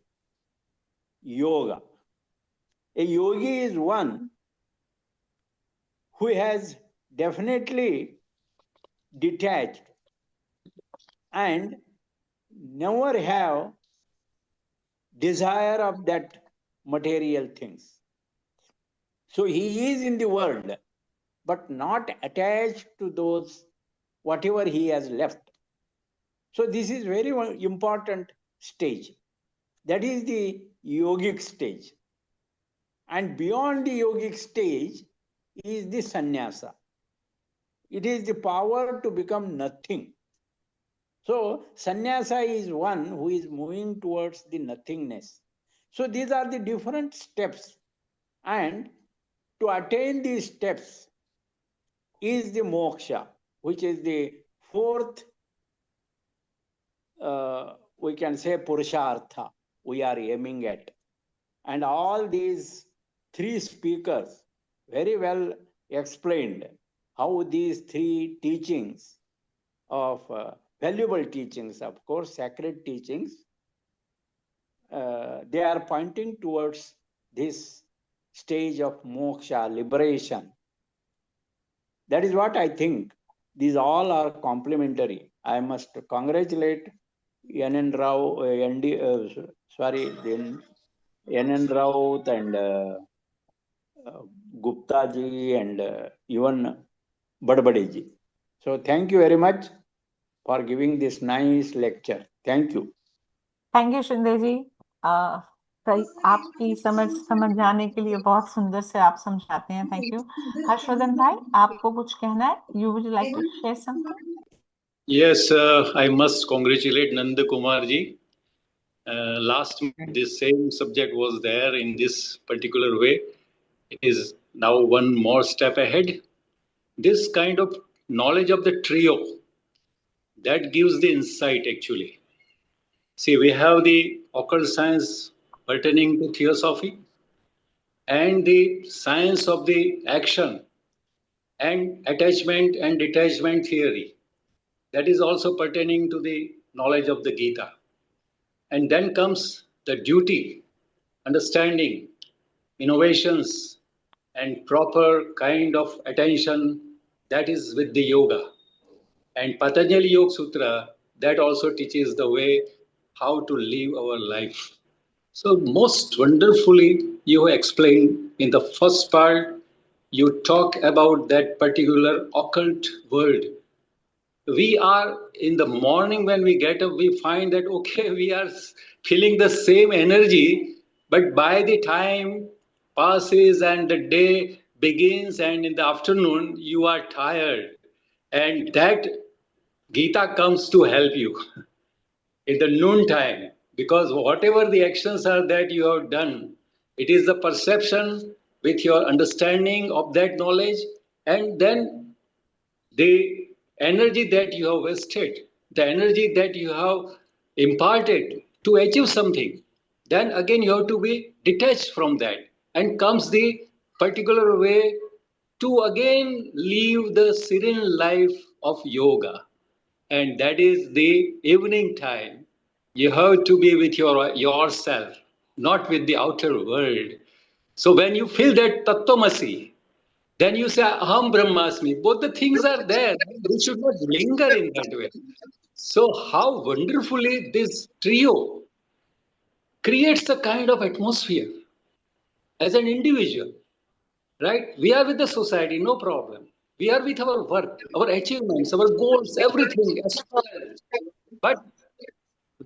yoga. A yogi is one who has definitely detached and never have desire of that material things. So he is in the world, but not attached to those, whatever he has left. So this is very important stage. That is the yogic stage. And beyond the yogic stage is the sannyasa. It is the power to become nothing. So sannyasa is one who is moving towards the nothingness. So these are the different steps. And to attain these steps is the moksha, which is the fourth, we can say, purushartha we are aiming at. And all these three speakers very well explained how these three teachings of valuable teachings, of course, sacred teachings, they are pointing towards this stage of moksha, liberation. That is what I think. These all are complementary. I must congratulate N.N. Rao, then N.N. Rao and Gupta ji and even Badbade ji. So thank you very much for giving this nice lecture. Thank you. Thank you Shinde ji. आपकी समझ जाने के लिए बहुत सुंदर से आप समझाते हैं। Thank you. हर्षवर्धन भाई, आपको कुछ कहना है? You would like to share something? Yes, I must congratulate Nanda Kumar ji. Last month, this same subject was there in this particular way. It is now one more step ahead. This kind of knowledge of the trio, that gives the insight actually. See, we have the occult science pertaining to theosophy and the science of the action and attachment and detachment theory. That is also pertaining to the knowledge of the Gita. And then comes the duty, understanding, innovations, and proper kind of attention that is with the yoga. And Patanjali Yoga Sutra, that also teaches the way how to live our life. So most wonderfully you explained in the first part, you talk about that particular occult world. We are in the morning when we get up, we find that, okay, we are feeling the same energy, but by the time passes and the day begins and in the afternoon, you are tired. And that Gita comes to help you in the noon time, because whatever the actions are that you have done, it is the perception with your understanding of that knowledge, and then the energy that you have wasted, the energy that you have imparted to achieve something, then again you have to be detached from that, and comes the particular way to again live the serene life of yoga. And that is the evening time. You have to be with yourself, not with the outer world. So when you feel that Tattvamasi, then you say Aham Brahmasmi. Both the things are there. We should not linger in that way. So how wonderfully this trio creates a kind of atmosphere as an individual, right? We are with the society, no problem. We are with our work, our achievements, our goals, everything. But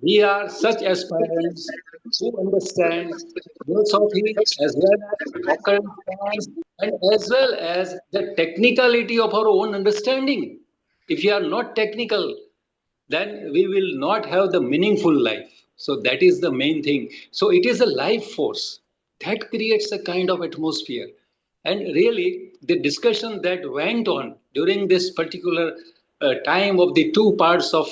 we are such aspirants who understand philosophy as well as occult science and as well as the technicality of our own understanding. If you are not technical, then we will not have the meaningful life. So that is the main thing. So it is a life force that creates a kind of atmosphere. And really, the discussion that went on during this particular time of the two parts of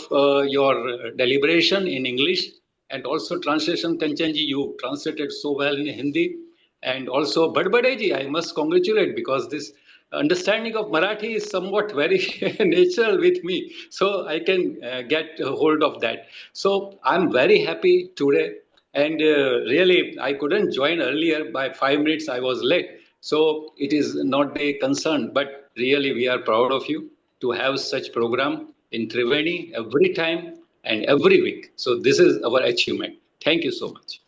your deliberation in English and also translation, Kanchanji, you translated so well in Hindi. And also Badbadeji, I must congratulate, because this understanding of Marathi is somewhat very natural with me. So I can get a hold of that. So I'm very happy today. And really, I couldn't join earlier. By 5 minutes, I was late. So it is not a concern, but really we are proud of you to have such program in Triveni every time and every week. So this is our achievement. Thank you so much.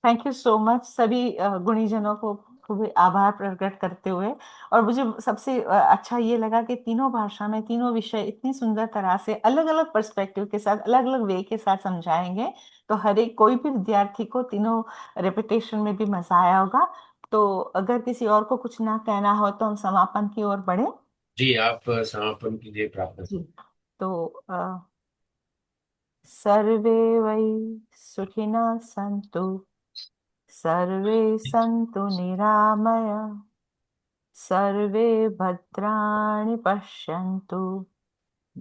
Thank you so much. सभी गुणीजनों को खूब आभार प्रकट करते हुए, और मुझे सबसे अच्छा ये लगा कि तीनों भाषा में तीनों विषय इतनी सुंदर तरह से अलग अलग पर्सपेक्टिव के साथ, अलग अलग वे के साथ समझाएंगे, तो हर एक कोई भी विद्यार्थी को तीनों रेपिटेशन में भी मजा आया होगा। तो अगर किसी और को कुछ ना कहना हो तो हम समापन की ओर बढ़े। जी, आप समापन के लिए प्रार्थना। जी, तो सर्वे वै सुखिनः सन्तु, सर्वे सन्तु निरामया, सर्वे भद्राणि पश्यन्तु,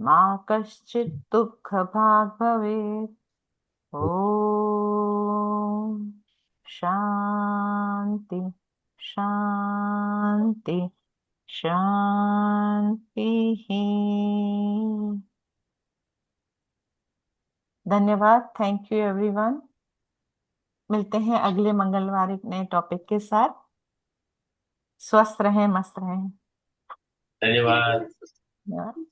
मा कश्चित् दुःखभाग् भवेत्। ॐ शान्ति शान्ति शान्तिः। धन्यवाद। Thank you everyone. मिलते हैं अगले मंगलवार एक नए टॉपिक के साथ। स्वस्थ रहें, मस्त रहें। धन्यवाद। धन्यवाद।